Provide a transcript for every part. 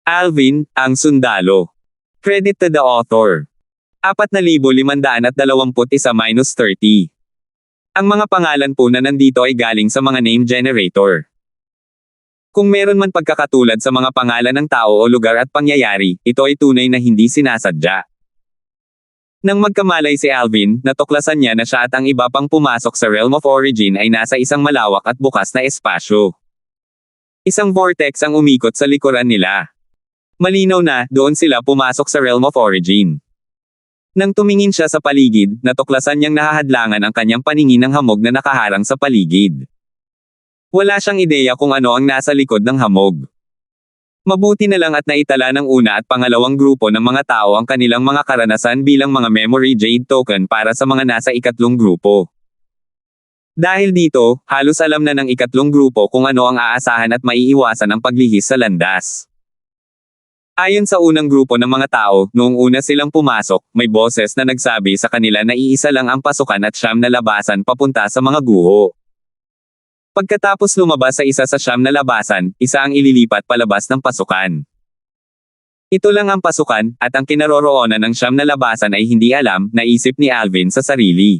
Alvin, ang sundalo. Credit to the author. 4,521-30. Ang mga pangalan po na nandito ay galing sa mga name generator. Kung meron man pagkakatulad sa mga pangalan ng tao o lugar at pangyayari, ito ay tunay na hindi sinasadya. Nang magkamalay si Alvin, natuklasan niya na siya at ang iba pang pumasok sa Realm of Origin ay nasa isang malawak at bukas na espasyo. Isang vortex ang umikot sa likuran nila. Malinaw na, doon sila pumasok sa Realm of Origin. Nang tumingin siya sa paligid, natuklasan niyang nahahadlangan ang kanyang paningin ng hamog na nakaharang sa paligid. Wala siyang ideya kung ano ang nasa likod ng hamog. Mabuti na lang at naitala ng una at pangalawang grupo ng mga tao ang kanilang mga karanasan bilang mga memory jade token para sa mga nasa ikatlong grupo. Dahil dito, halos alam na ng ikatlong grupo kung ano ang aasahan at maiiwasan ang paglihis sa landas. Ayon sa unang grupo ng mga tao, noong una silang pumasok, may boses na nagsabi sa kanila na iisa lang ang pasukan at 9 na labasan papunta sa mga guho. Pagkatapos lumabas sa isa sa 9 na labasan, isa ang ililipat palabas ng pasukan. Ito lang ang pasukan, at ang kinaroroonan ng 9 na labasan ay hindi alam, naisip ni Alvin sa sarili.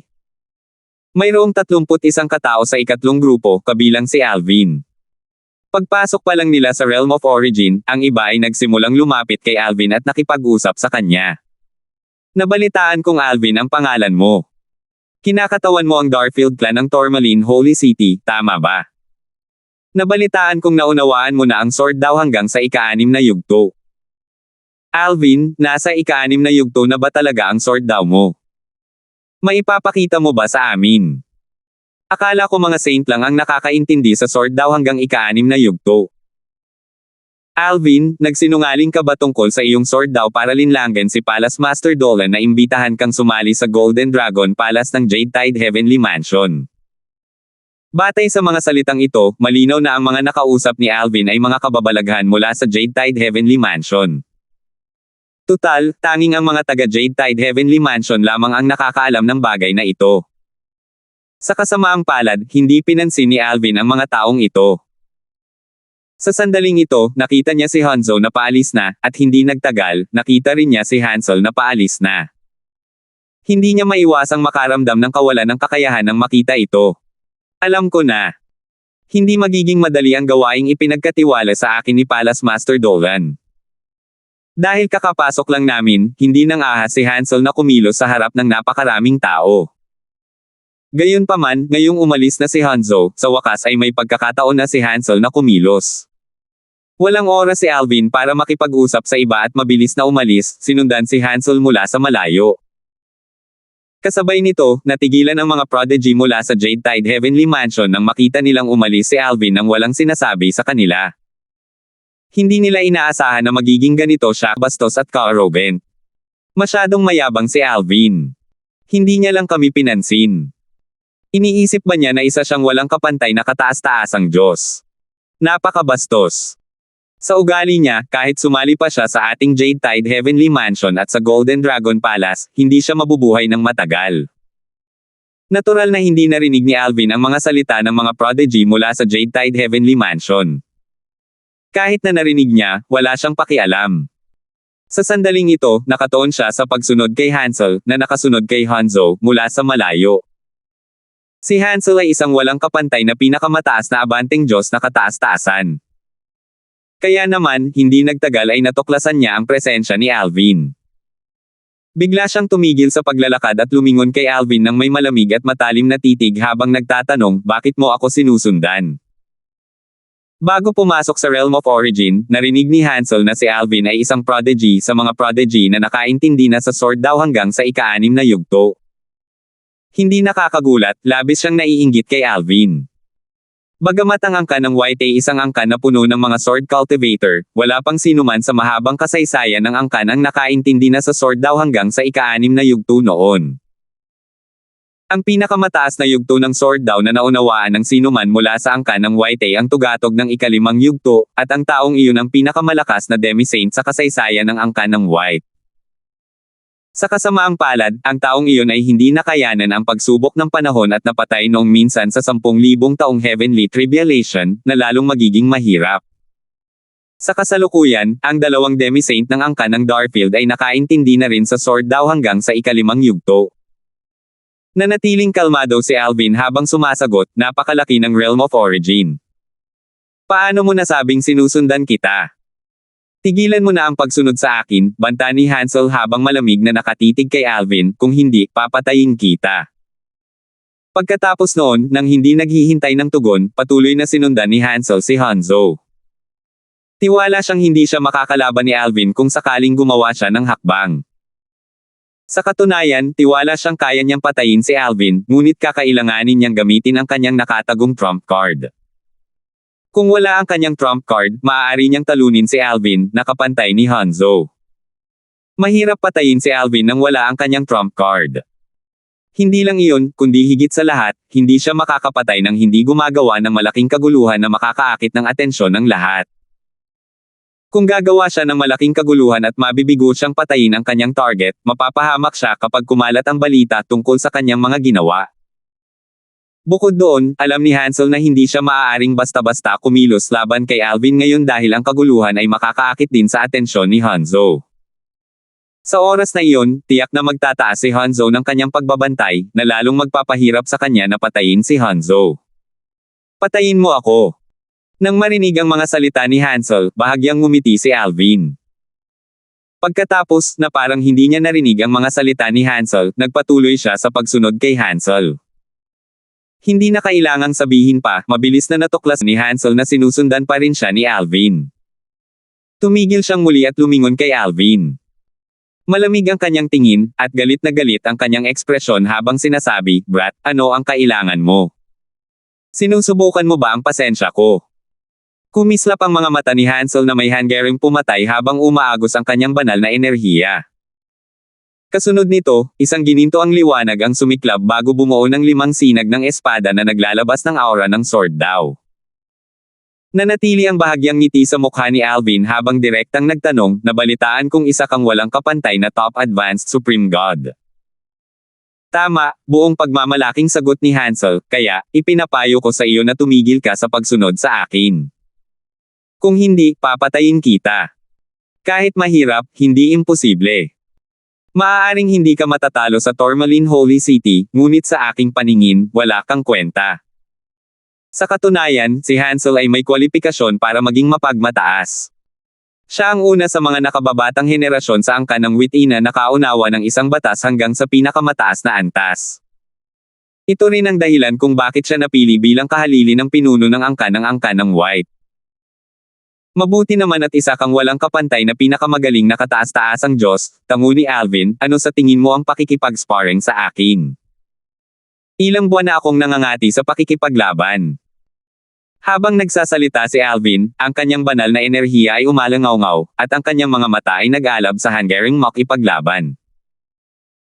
Mayroong 31 katao sa ikatlong grupo, kabilang si Alvin. Pagpasok pa lang nila sa Realm of Origin, ang iba ay nagsimulang lumapit kay Alvin at nakipag-usap sa kanya. Nabalitaan kong Alvin ang pangalan mo. Kinakatawan mo ang Darfield clan ng Tourmaline Holy City, tama ba? Nabalitaan kong naunawaan mo na ang sword daw hanggang sa ika-6 na yugto. Alvin, nasa ika-6 na yugto na ba talaga ang sword daw mo? Maipapakita mo ba sa amin? Akala ko mga saint lang ang nakakaintindi sa sword daw hanggang ika-6 na yugto. Alvin, nagsinungaling ka ba tungkol sa iyong sword daw para linlangan si Palace Master Dolan na imbitahan kang sumali sa Golden Dragon Palace ng Jade Tide Heavenly Mansion? Batay sa mga salitang ito, malinaw na ang mga nakausap ni Alvin ay mga kababalaghan mula sa Jade Tide Heavenly Mansion. Tutal, tanging ang mga taga Jade Tide Heavenly Mansion lamang ang nakakaalam ng bagay na ito. Sa kasamaang palad, hindi pinansin ni Alvin ang mga taong ito. Sa sandaling ito, nakita niya si Hanzo na paalis na, at hindi nagtagal, nakita rin niya si Hansel na paalis na. Hindi niya maiwasang makaramdam ng kawalan ng kakayahan nang makita ito. Alam ko na. Hindi magiging madali ang gawaing ipinagkatiwala sa akin ni Palace Master Dolan. Dahil kakapasok lang namin, hindi nang ahas si Hansel na kumilos sa harap ng napakaraming tao. Gayunpaman, ngayong umalis na si Hanzo, sa wakas ay may pagkakataon na si Hansel na kumilos. Walang oras si Alvin para makipag-usap sa iba at mabilis na umalis, sinundan si Hansel mula sa malayo. Kasabay nito, natigilan ang mga prodigy mula sa Jade Tide Heavenly Mansion nang makita nilang umalis si Alvin nang walang sinasabi sa kanila. Hindi nila inaasahan na magiging ganito siya bastos at ka-arrogant. Masyadong mayabang si Alvin. Hindi niya lang kami pinansin. Iniisip ba niya na isa siyang walang kapantay na kataas-taasang Diyos? Napakabastos. Sa ugali niya, kahit sumali pa siya sa ating Jade Tide Heavenly Mansion at sa Golden Dragon Palace, hindi siya mabubuhay ng matagal. Natural na hindi narinig ni Alvin ang mga salita ng mga prodigy mula sa Jade Tide Heavenly Mansion. Kahit na narinig niya, wala siyang pakialam. Sa sandaling ito, nakatuon siya sa pagsunod kay Hansel, na nakasunod kay Hanzo, mula sa malayo. Si Hansel ay isang walang kapantay na pinakamataas na abanteng Diyos na kataas-taasan. Kaya naman, hindi nagtagal ay natuklasan niya ang presensya ni Alvin. Bigla siyang tumigil sa paglalakad at lumingon kay Alvin nang may malamig at matalim na titig habang nagtatanong, bakit mo ako sinusundan? Bago pumasok sa Realm of Origin, narinig ni Hansel na si Alvin ay isang prodigy sa mga prodigy na nakaintindi na sa sword daw hanggang sa ika-6 na yugto. Hindi nakakagulat, labis siyang naiinggit kay Alvin. Bagamat ang angka ng White ay isang angka na puno ng mga sword cultivator, wala pang sinuman sa mahabang kasaysayan ng angkan ang nakaintindi na sa sword daw hanggang sa ika-6 na yugto noon. Ang pinakamataas na yugto ng sword daw na naunawaan ng sinuman mula sa angka ng White ay ang tugatog ng ika-5 yugto, at ang taong iyon ang pinakamalakas na demi-saint sa kasaysayan ng angka ng White. Sa kasamaang palad, ang taong iyon ay hindi nakayanan ang pagsubok ng panahon at napatay noong minsan sa 10,000 taong heavenly tribulation, na lalong magiging mahirap. Sa kasalukuyan, ang dalawang demi-saint ng angkan ng Darfield ay nakaintindi na rin sa sword daw hanggang sa ikalimang yugto. Nanatiling kalmado si Alvin habang sumasagot, napakalaki ng realm of origin. Paano mo nasabing sinusundan kita? Tigilan mo na ang pagsunod sa akin, banta ni Hansel habang malamig na nakatitig kay Alvin, kung hindi, papatayin kita. Pagkatapos noon, nang hindi naghihintay ng tugon, patuloy na sinundan ni Hansel si Hanzo. Tiwala siyang hindi siya makakalaban ni Alvin kung sakaling gumawa siya ng hakbang. Sa katunayan, tiwala siyang kaya niyang patayin si Alvin, ngunit kakailanganin niyang gamitin ang kanyang nakatagong trump card. Kung wala ang kanyang trump card, maaari niyang talunin si Alvin, nakapantay ni Hanzo. Mahirap patayin si Alvin nang wala ang kanyang trump card. Hindi lang iyon, kundi higit sa lahat, hindi siya makakapatay nang hindi gumagawa ng malaking kaguluhan na makakaakit ng atensyon ng lahat. Kung gagawa siya ng malaking kaguluhan at mabibigo siyang patayin ang kanyang target, mapapahamak siya kapag kumalat ang balita tungkol sa kanyang mga ginawa. Bukod doon, alam ni Hansel na hindi siya maaaring basta-basta kumilos laban kay Alvin ngayon dahil ang kaguluhan ay makakaakit din sa atensyon ni Hanzo. Sa oras na iyon, tiyak na magtataas si Hanzo ng kanyang pagbabantay, na lalong magpapahirap sa kanya na patayin si Hanzo. Patayin mo ako. Nang marinig ang mga salita ni Hansel, bahagyang ngumiti si Alvin. Pagkatapos, na parang hindi niya narinig ang mga salita ni Hansel, nagpatuloy siya sa pagsunod kay Hansel. Hindi na kailangang sabihin pa, mabilis na natuklas ni Hansel na sinusundan pa rin siya ni Alvin. Tumigil siyang muli at lumingon kay Alvin. Malamig ang kanyang tingin, at galit na galit ang kanyang ekspresyon habang sinasabi, "Brat, ano ang kailangan mo? Sinusubukan mo ba ang pasensya ko?" Kumislap ang mga mata ni Hansel na may hanggaring pumatay habang umaagos ang kanyang banal na enerhiya. Kasunod nito, isang gininto ang liwanag ang sumiklab bago bumuo ng 5 sinag ng espada na naglalabas ng aura ng sword daw. Nanatili ang bahagyang ngiti sa mukha ni Alvin habang direktang nagtanong, "Nabalitaan kung isa kang walang kapantay na top advanced supreme god." Tama, buong pagmamalaking sagot ni Hansel, "Kaya, ipinapayo ko sa iyo na tumigil ka sa pagsunod sa akin. Kung hindi, papatayin kita. Kahit mahirap, hindi imposible. Maaaring hindi ka matatalo sa Tourmaline Holy City, ngunit sa aking paningin, wala kang kwenta." Sa katunayan, si Hansel ay may kwalipikasyon para maging mapagmataas. Siya ang una sa mga nakababatang henerasyon sa angkan ng witi na nakaunawa ng isang batas hanggang sa pinakamataas na antas. Ito rin ang dahilan kung bakit siya napili bilang kahalili ng pinuno ng angkan ng White. Mabuti naman at isa kang walang kapantay na pinakamagaling na kataas-taasang Diyos, tango ni Alvin, ano sa tingin mo ang pakikipag-sparring sa akin? Ilang buwan na akong nangangati sa pakikipaglaban. Habang nagsasalita si Alvin, ang kanyang banal na enerhiya ay umalangaw-ngaw, at ang kanyang mga mata ay nag-alab sa hanggaring makipaglaban.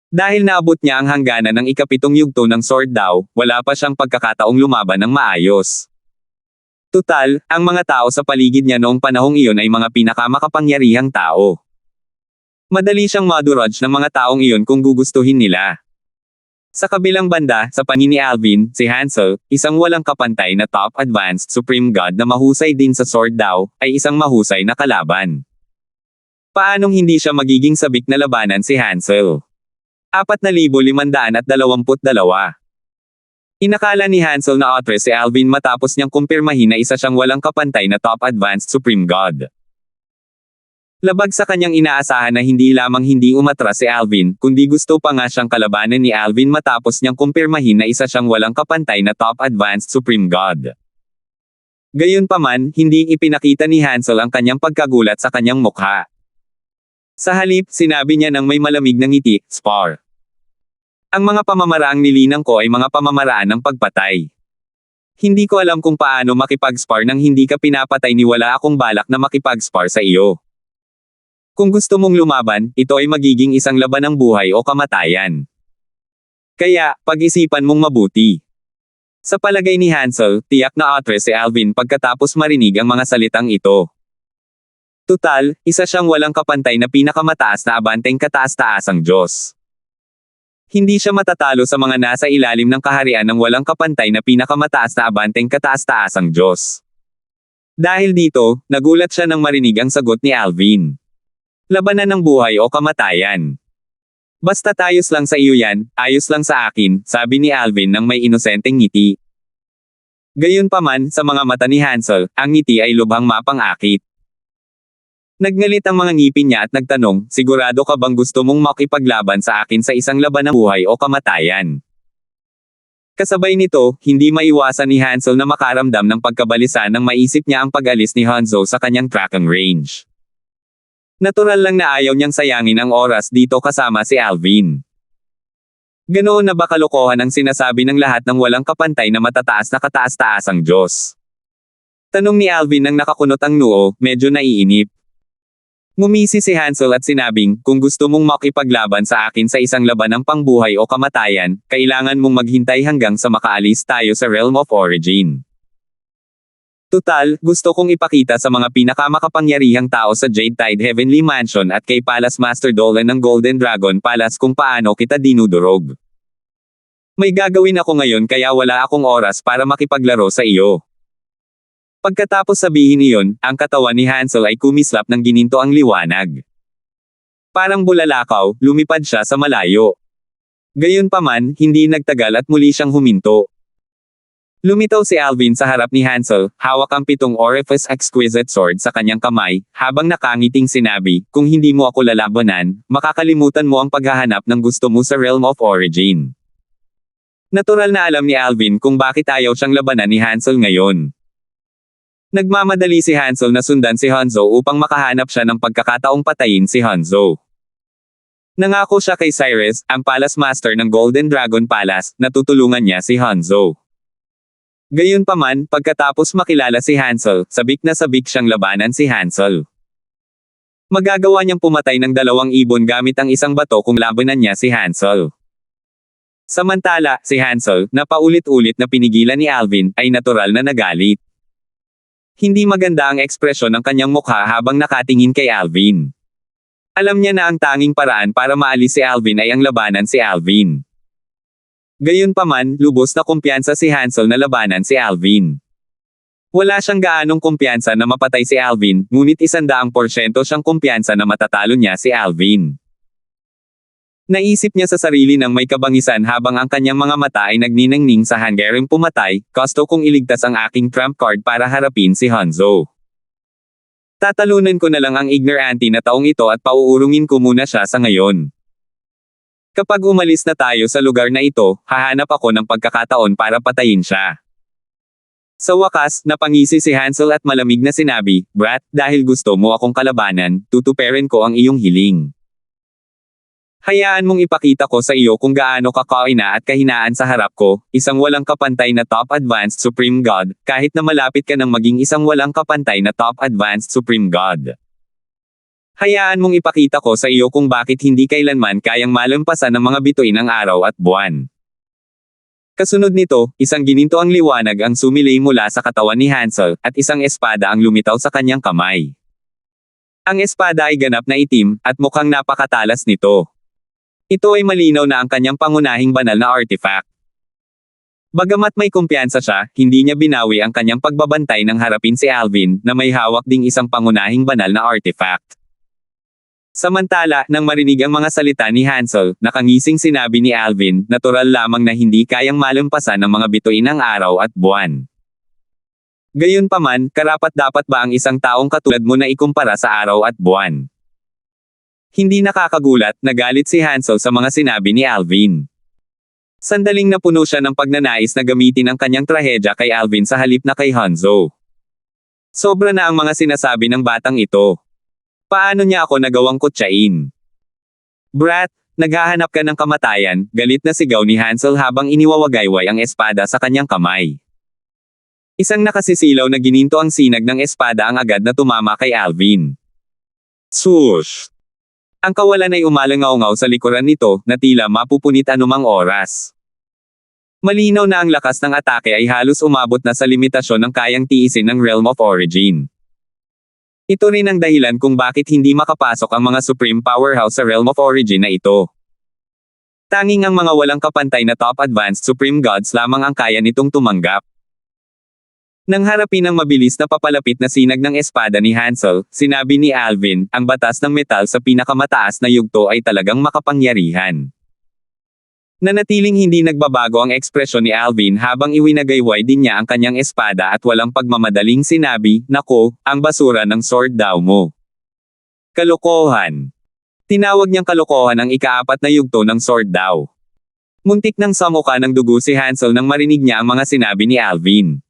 Dahil naabot niya ang hangganan ng ikapitong yugto ng sword daw, wala pa siyang pagkakataong lumaban ng maayos. Tutal, ang mga tao sa paligid niya noong panahong iyon ay mga pinakamakapangyarihang tao. Madali siyang madurage ng mga taong iyon kung gugustuhin nila. Sa kabilang banda, sa paningin ni Alvin, si Hansel, isang walang kapantay na top advanced supreme god na mahusay din sa sword daw, ay isang mahusay na kalaban. Paanong hindi siya magiging sabik na labanan si Hansel? 4,522. Inakala ni Hansel na otres si Alvin matapos niyang kumpirmahin na isa siyang walang kapantay na top advanced supreme god. Labag sa kanyang inaasahan na hindi lamang hindi umatras si Alvin, kundi gusto pa nga siyang kalabanan ni Alvin matapos niyang kumpirmahin na isa siyang walang kapantay na top advanced supreme god. Gayunpaman, hindi ipinakita ni Hansel ang kanyang pagkagulat sa kanyang mukha. Sa halip, sinabi niya ng may malamig na ngiti, "Spar. Ang mga pamamaraang nilinang ko ay mga pamamaraan ng pagpatay. Hindi ko alam kung paano makipag-spar nang hindi ka pinapatay ni wala akong balak na makipag-spar sa iyo. Kung gusto mong lumaban, ito ay magiging isang laban ng buhay o kamatayan. Kaya, pag-isipan mong mabuti." Sa palagay ni Hansel, tiyak na otres si Alvin pagkatapos marinig ang mga salitang ito. Tutal, isa siyang walang kapantay na pinakamataas na abanteng kataas-taasang Diyos. Hindi siya matatalo sa mga nasa ilalim ng kaharian ng walang kapantay na pinakamataas na abanteng kataas-taasang Diyos. Dahil dito, nagulat siya nang marinig ang sagot ni Alvin. Labanan ng buhay o kamatayan. Basta ayos lang sa iyo yan, ayos lang sa akin, sabi ni Alvin nang may inosenteng ngiti. Gayunpaman, sa mga mata ni Hansel, ang ngiti ay lubhang mapang-akit. Nagngalit ang mga ngipin niya at nagtanong, sigurado ka bang gusto mong makipaglaban sa akin sa isang laban ng buhay o kamatayan? Kasabay nito, hindi maiwasan ni Hansel na makaramdam ng pagkabalisa nang maisip niya ang pag-alis ni Hanzo sa kanyang tracking range. Natural lang na ayaw niyang sayangin ang oras dito kasama si Alvin. Ganoon na ba kalokohan ang sinasabi ng lahat ng walang kapantay na matataas na kataas-taasang Diyos? Tanong ni Alvin nang nakakunot ang noo, medyo naiinip. Ngumisi si Hansel at sinabing, kung gusto mong makipaglaban sa akin sa isang laban ng pangbuhay o kamatayan, kailangan mong maghintay hanggang sa makaalis tayo sa Realm of Origin. Tutal, gusto kong ipakita sa mga pinakamakapangyarihang tao sa Jade Tide Heavenly Mansion at kay Palace Master Dolan ng Golden Dragon Palace kung paano kita dinudurog. May gagawin ako ngayon kaya wala akong oras para makipaglaro sa iyo. Pagkatapos sabihin iyon, ang katawan ni Hansel ay kumislap ng gininto ang liwanag. Parang bulalakaw, lumipad siya sa malayo. Gayunpaman, hindi nagtagal at muli siyang huminto. Lumitaw si Alvin sa harap ni Hansel, hawak ang 7 Orifice Exquisite Sword sa kanyang kamay, habang nakangiting sinabi, kung hindi mo ako lalabanan, makakalimutan mo ang paghahanap ng gusto mo sa Realm of Origin. Natural na alam ni Alvin kung bakit ayaw siyang labanan ni Hansel ngayon. Nagmamadali si Hansel na sundan si Hanzo upang makahanap siya ng pagkakataong patayin si Hanzo. Nangako siya kay Cyrus, ang Palace Master ng Golden Dragon Palace, na tutulungan niya si Hanzo. Gayunpaman, pagkatapos makilala si Hansel, sabik na sabik siyang labanan si Hansel. Magagawa niyang pumatay ng 2 ibon gamit ang isang bato kung labanan niya si Hansel. Samantala, si Hansel, na paulit-ulit na pinigilan ni Alvin, ay natural na nagalit. Hindi maganda ang ekspresyon ng kanyang mukha habang nakatingin kay Alvin. Alam niya na ang tanging paraan para maalis si Alvin ay ang labanan si Alvin. Gayunpaman, lubos na kumpiyansa si Hansel na labanan si Alvin. Wala siyang gaanong kumpiyansa na mapatay si Alvin, ngunit 100% siyang kumpiyansa na matatalo niya si Alvin. Naisip niya sa sarili nang may kabangisan habang ang kanyang mga mata ay nagniningning sa hanggaring pumatay, gusto kong iligtas ang aking trump card para harapin si Hanzo. Tatalunan ko na lang ang ignorante na taong ito at pauurungin ko muna siya sa ngayon. Kapag umalis na tayo sa lugar na ito, hahanap ako ng pagkakataon para patayin siya. Sa wakas, napangisi si Hansel at malamig na sinabi, Brat, dahil gusto mo akong kalabanan, tutuperin ko ang iyong hiling. Hayaan mong ipakita ko sa iyo kung gaano ka kaina at kahinaan sa harap ko, isang walang kapantay na Top Advanced Supreme God, kahit na malapit ka ng maging isang walang kapantay na Top Advanced Supreme God. Hayaan mong ipakita ko sa iyo kung bakit hindi kailanman kayang malampasan ng mga bituin ang araw at buwan. Kasunod nito, isang gininto ang liwanag ang sumilay mula sa katawan ni Hansel, at isang espada ang lumitaw sa kanyang kamay. Ang espada ay ganap na itim, at mukhang napakatalas nito. Ito ay malinaw na ang kanyang pangunahing banal na artifact. Bagamat may kumpiyansa siya, hindi niya binawi ang kanyang pagbabantay nang harapin si Alvin, na may hawak ding isang pangunahing banal na artifact. Samantala, nang marinig ang mga salita ni Hansel, nakangising sinabi ni Alvin, natural lamang na hindi kayang malampasan ng mga bituin ang araw at buwan. Gayunpaman, karapat-dapat ba ang isang taong katulad mo na ikumpara sa araw at buwan? Hindi nakakagulat, nagalit si Hansel sa mga sinabi ni Alvin. Sandaling napuno siya ng pagnanais na gamitin ang kanyang trahedya kay Alvin sa halip na kay Hanzo. Sobra na ang mga sinasabi ng batang ito. Paano niya ako nagawang kutsain? Brat, naghahanap ka ng kamatayan, galit na sigaw ni Hansel habang iniwawagayway ang espada sa kanyang kamay. Isang nakasisilaw na gininto ang sinag ng espada ang agad na tumama kay Alvin. Swoosh! Ang kawalan ay umalangaw-ngaw sa likuran nito, na tila mapupunit anumang oras. Malinaw na ang lakas ng atake ay halos umabot na sa limitasyon ng kayang tiisin ng Realm of Origin. Ito rin ang dahilan kung bakit hindi makapasok ang mga Supreme Powerhouse sa Realm of Origin na ito. Tanging ang mga walang kapantay na Top Advanced Supreme Gods lamang ang kaya nitong tumanggap. Nang harapin ang mabilis na papalapit na sinag ng espada ni Hansel, sinabi ni Alvin, ang batas ng metal sa pinakamataas na yugto ay talagang makapangyarihan. Nanatiling hindi nagbabago ang ekspresyon ni Alvin habang iwinagayway din niya ang kanyang espada at walang pagmamadaling sinabi, "Nako, ang basura ng sword daw mo." Kalokohan. Tinawag niyang kalokohan ang ika-4 na yugto ng sword daw. Muntik nang samuka ng dugo si Hansel nang marinig niya ang mga sinabi ni Alvin.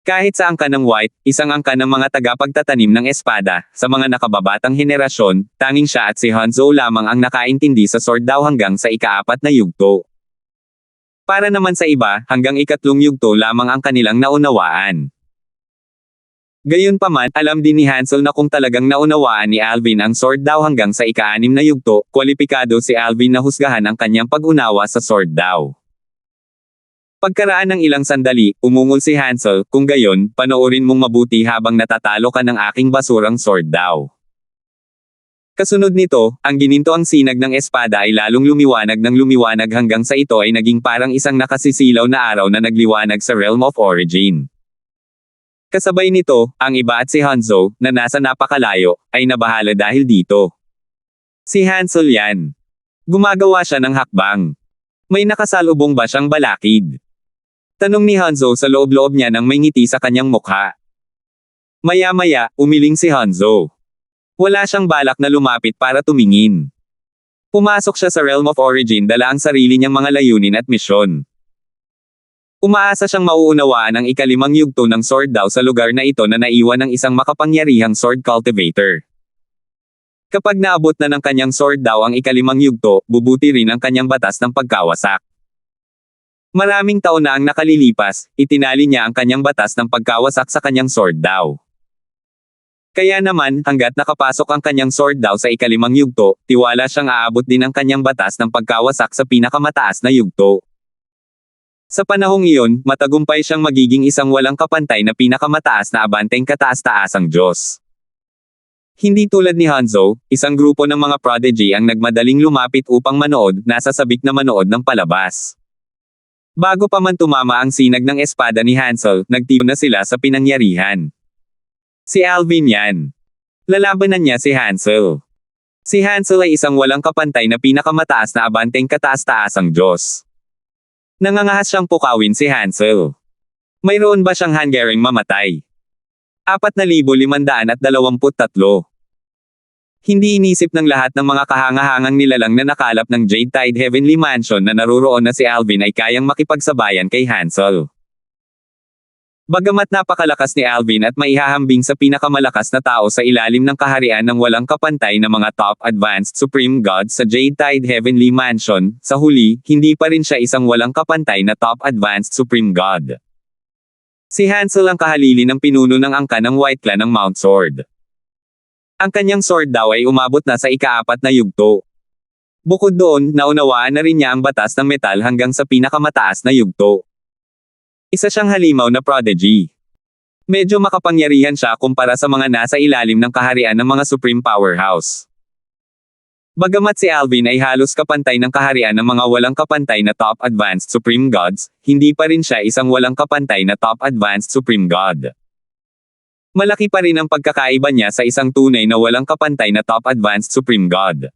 Kahit sa angka ng White, isang angka ng mga tagapagtatanim ng espada, sa mga nakababatang henerasyon, tanging siya at si Hanzo lamang ang nakaintindi sa sword daw hanggang sa ika-4 na yugto. Para naman sa iba, hanggang ika-3 yugto lamang ang kanilang naunawaan. Gayunpaman, alam din ni Hansel na kung talagang naunawaan ni Alvin ang sword daw hanggang sa ika-6 na yugto, kwalipikado si Alvin na husgahan ang kanyang pag-unawa sa sword daw. Pagkaraan ng ilang sandali, umungol si Hansel, kung gayon, panoorin mong mabuti habang natatalo ka ng aking basurang sword daw. Kasunod nito, ang ginintoang sinag ng espada ay lalong lumiwanag ng lumiwanag hanggang sa ito ay naging parang isang nakasisilaw na araw na nagliwanag sa Realm of Origin. Kasabay nito, ang iba at si Hanzo, na nasa napakalayo, ay nabahala dahil dito. Si Hansel yan. Gumagawa siya ng hakbang. May nakasalubong ba siyang balakid? Tanong ni Hanzo sa loob-loob niya nang may ngiti sa kanyang mukha. Maya-maya, umiling si Hanzo. Wala siyang balak na lumapit para tumingin. Pumasok siya sa Realm of Origin dala ang sarili niyang mga layunin at misyon. Umaasa siyang mauunawaan ang ika-5 yugto ng sword daw sa lugar na ito na naiwan ng isang makapangyarihang sword cultivator. Kapag naabot na ng kanyang sword daw ang ika-5 yugto, bubuti rin ang kanyang batas ng pagkawasak. Maraming taon na ang nakalilipas, itinali niya ang kanyang batas ng pagkawasak sa kanyang sword daw. Kaya naman, hanggat nakapasok ang kanyang sword daw sa ika-5 yugto, tiwala siyang aabot din ang kanyang batas ng pagkawasak sa pinakamataas na yugto. Sa panahong iyon, matagumpay siyang magiging isang walang kapantay na pinakamataas na abanteng kataas-taasang Diyos. Hindi tulad ni Hanzo, isang grupo ng mga prodigy ang nagmadaling lumapit upang manood, nasa sabik na manood ng palabas. Bago pa man tumama ang sinag ng espada ni Hansel, nagtibo na sila sa pinangyarihan. Si Alvin yan. Lalabanan niya si Hansel. Si Hansel ay isang walang kapantay na pinakamataas na abanteng kataas-taasang Diyos. Nangangahas siyang pukawin si Hansel. Mayroon ba siyang hanggaring mamatay? 4,523. Hindi inisip ng lahat ng mga kahangahangang nilalang na nakalap ng Jade Tide Heavenly Mansion na naruroon na si Alvin ay kayang makipagsabayan kay Hansel. Bagamat napakalakas ni Alvin at maihahambing sa pinakamalakas na tao sa ilalim ng kaharian ng walang kapantay na mga top advanced supreme gods sa Jade Tide Heavenly Mansion, sa huli, hindi pa rin siya isang walang kapantay na top advanced supreme god. Si Hansel ang kahalili ng pinuno ng angka ng White Clan ng Mount Sword. Ang kanyang sword daw ay umabot na sa ika-4 na yugto. Bukod doon, naunawaan na rin niya ang batas ng metal hanggang sa pinakamataas na yugto. Isa siyang halimaw na prodigy. Medyo makapangyarihan siya kumpara sa mga nasa ilalim ng kaharian ng mga supreme powerhouse. Bagamat si Alvin ay halos kapantay ng kaharian ng mga walang kapantay na top advanced supreme gods, hindi pa rin siya isang walang kapantay na top advanced supreme god. Malaki pa rin ang pagkakaiba niya sa isang tunay na walang kapantay na top advanced supreme god.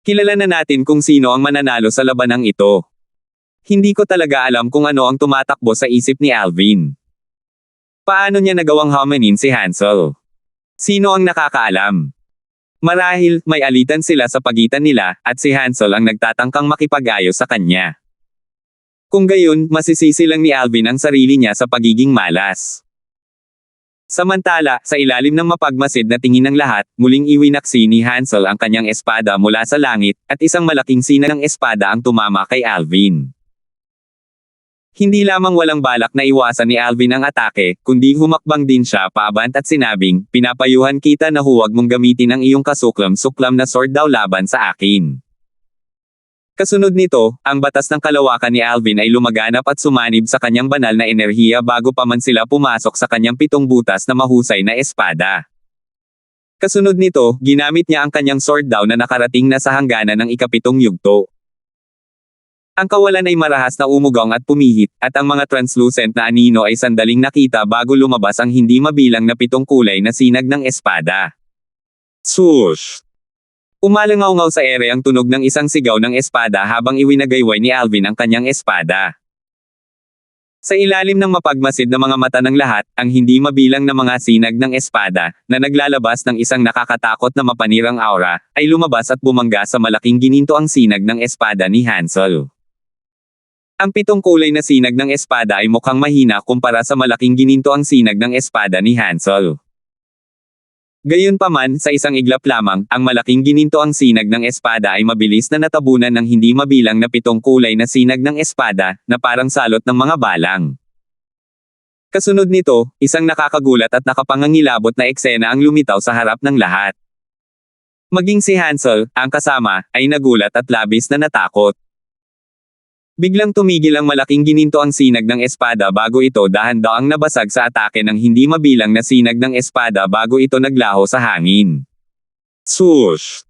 Kilala na natin kung sino ang mananalo sa labanang ito. Hindi ko talaga alam kung ano ang tumatakbo sa isip ni Alvin. Paano niya nagawang homanin si Hansel? Sino ang nakakaalam? Marahil, may alitan sila sa pagitan nila, at si Hansel ang nagtatangkang makipag-ayos sa kanya. Kung gayon, masisisi lang ni Alvin ang sarili niya sa pagiging malas. Samantala, sa ilalim ng mapagmasid na tingin ng lahat, muling iwinaksi ni Hansel ang kanyang espada mula sa langit, at isang malaking sinag ng espada ang tumama kay Alvin. Hindi lamang walang balak na iwasan ni Alvin ang atake, kundi humakbang din siya paabant at sinabing, pinapayuhan kita na huwag mong gamitin ang iyong kasuklam-suklam na sword daw laban sa akin. Kasunod nito, ang batas ng kalawakan ni Alvin ay lumaganap at sumanib sa kanyang banal na enerhiya bago pa man sila pumasok sa kanyang 7 butas na mahusay na espada. Kasunod nito, ginamit niya ang kanyang sword daw na nakarating na sa hangganan ng ika-7 yugto. Ang kawalan ay marahas na umugong at pumihit, at ang mga translucent na anino ay sandaling nakita bago lumabas ang hindi mabilang na 7 kulay na sinag ng espada. Swoosh! Umalangaw-ngaw sa ere ang tunog ng isang sigaw ng espada habang iwinagayway ni Alvin ang kanyang espada. Sa ilalim ng mapagmasid na mga mata ng lahat, ang hindi mabilang na mga sinag ng espada, na naglalabas ng isang nakakatakot na mapanirang aura, ay lumabas at bumangga sa malaking gininto ang sinag ng espada ni Hansel. Ang 7 kulay na sinag ng espada ay mukhang mahina kumpara sa malaking gininto ang sinag ng espada ni Hansel. Gayunpaman, sa isang iglap lamang, ang malaking gininto ang sinag ng espada ay mabilis na natabunan ng hindi mabilang na 7 kulay na sinag ng espada, na parang salot ng mga balang. Kasunod nito, isang nakakagulat at nakapangangilabot na eksena ang lumitaw sa harap ng lahat. Maging si Hansel, ang kasama, ay nagulat at labis na natakot. Biglang tumigil ang malaking gininto ang sinag ng espada bago ito dahan-daang nabasag sa atake ng hindi mabilang na sinag ng espada bago ito naglaho sa hangin. Swoosh!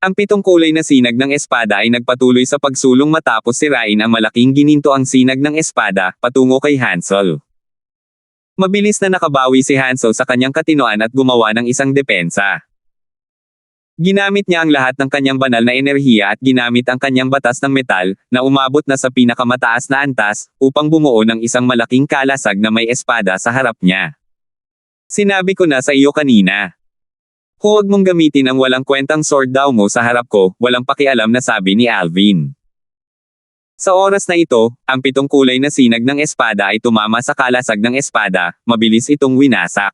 Ang 7 kulay na sinag ng espada ay nagpatuloy sa pagsulong matapos sirain ang malaking gininto ang sinag ng espada, patungo kay Hansel. Mabilis na nakabawi si Hansel sa kanyang katinoan at gumawa ng isang depensa. Ginamit niya ang lahat ng kanyang banal na enerhiya at ginamit ang kanyang batas ng metal, na umabot na sa pinakamataas na antas, upang bumuo ng isang malaking kalasag na may espada sa harap niya. Sinabi ko na sa iyo kanina. Huwag mong gamitin ang walang kwentang sword daw mo sa harap ko, walang pakialam na sabi ni Alvin. Sa oras na ito, ang 7 kulay na sinag ng espada ay tumama sa kalasag ng espada, mabilis itong winasak.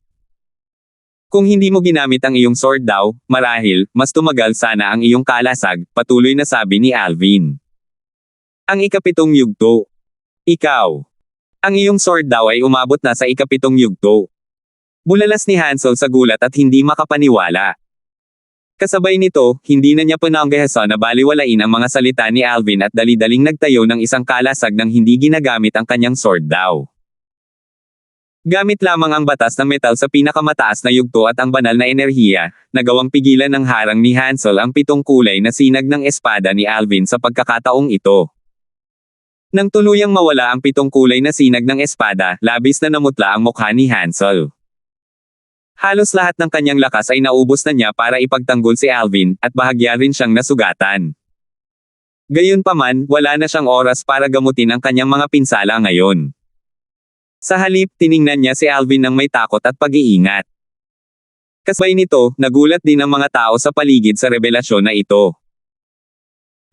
Kung hindi mo ginamit ang iyong sword daw, marahil, mas tumagal sana ang iyong kalasag, patuloy na sabi ni Alvin. Ang ika-7 yugto. Ikaw. Ang iyong sword daw ay umabot na sa ika-7 yugto. Bulalas ni Hansel sa gulat at hindi makapaniwala. Kasabay nito, hindi na niya pinanggahasan na baliwalain ang mga salita ni Alvin at dali-daling nagtayo ng isang kalasag nang hindi ginagamit ang kanyang sword daw. Gamit lamang ang batas ng metal sa pinakamataas na yugto at ang banal na enerhiya, nagawang pigilan ng harang ni Hansel ang 7 kulay na sinag ng espada ni Alvin sa pagkakataong ito. Nang tuluyang mawala ang 7 kulay na sinag ng espada, labis na namutla ang mukha ni Hansel. Halos lahat ng kanyang lakas ay naubos na niya para ipagtanggol si Alvin, at bahagya rin siyang nasugatan. Gayunpaman, wala na siyang oras para gamutin ang kanyang mga pinsala ngayon. Sa halip, tiningnan niya si Alvin ng may takot at pag-iingat. Kasabay nito, nagulat din ang mga tao sa paligid sa revelasyon na ito.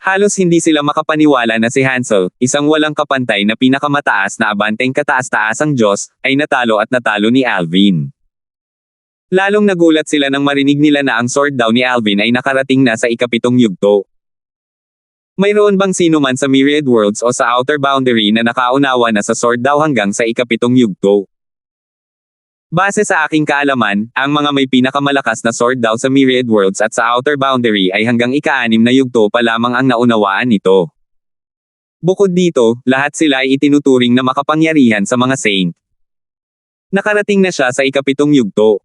Halos hindi sila makapaniwala na si Hansel, isang walang kapantay na pinakamataas na abanteng kataas-taasang Diyos, ay natalo at natalo ni Alvin. Lalong nagulat sila nang marinig nila na ang sword daw ni Alvin ay nakarating na sa ika-7 yugto. Mayroon bang sino man sa Myriad Worlds o sa Outer Boundary na nakaunawa na sa sword daw hanggang sa ika-7 yugto? Base sa aking kaalaman, ang mga may pinakamalakas na sword daw sa Myriad Worlds at sa Outer Boundary ay hanggang ika-6 na yugto pa lamang ang naunawaan nito. Bukod dito, lahat sila ay itinuturing na makapangyarihan sa mga saint. Nakarating na siya sa ika-7 yugto.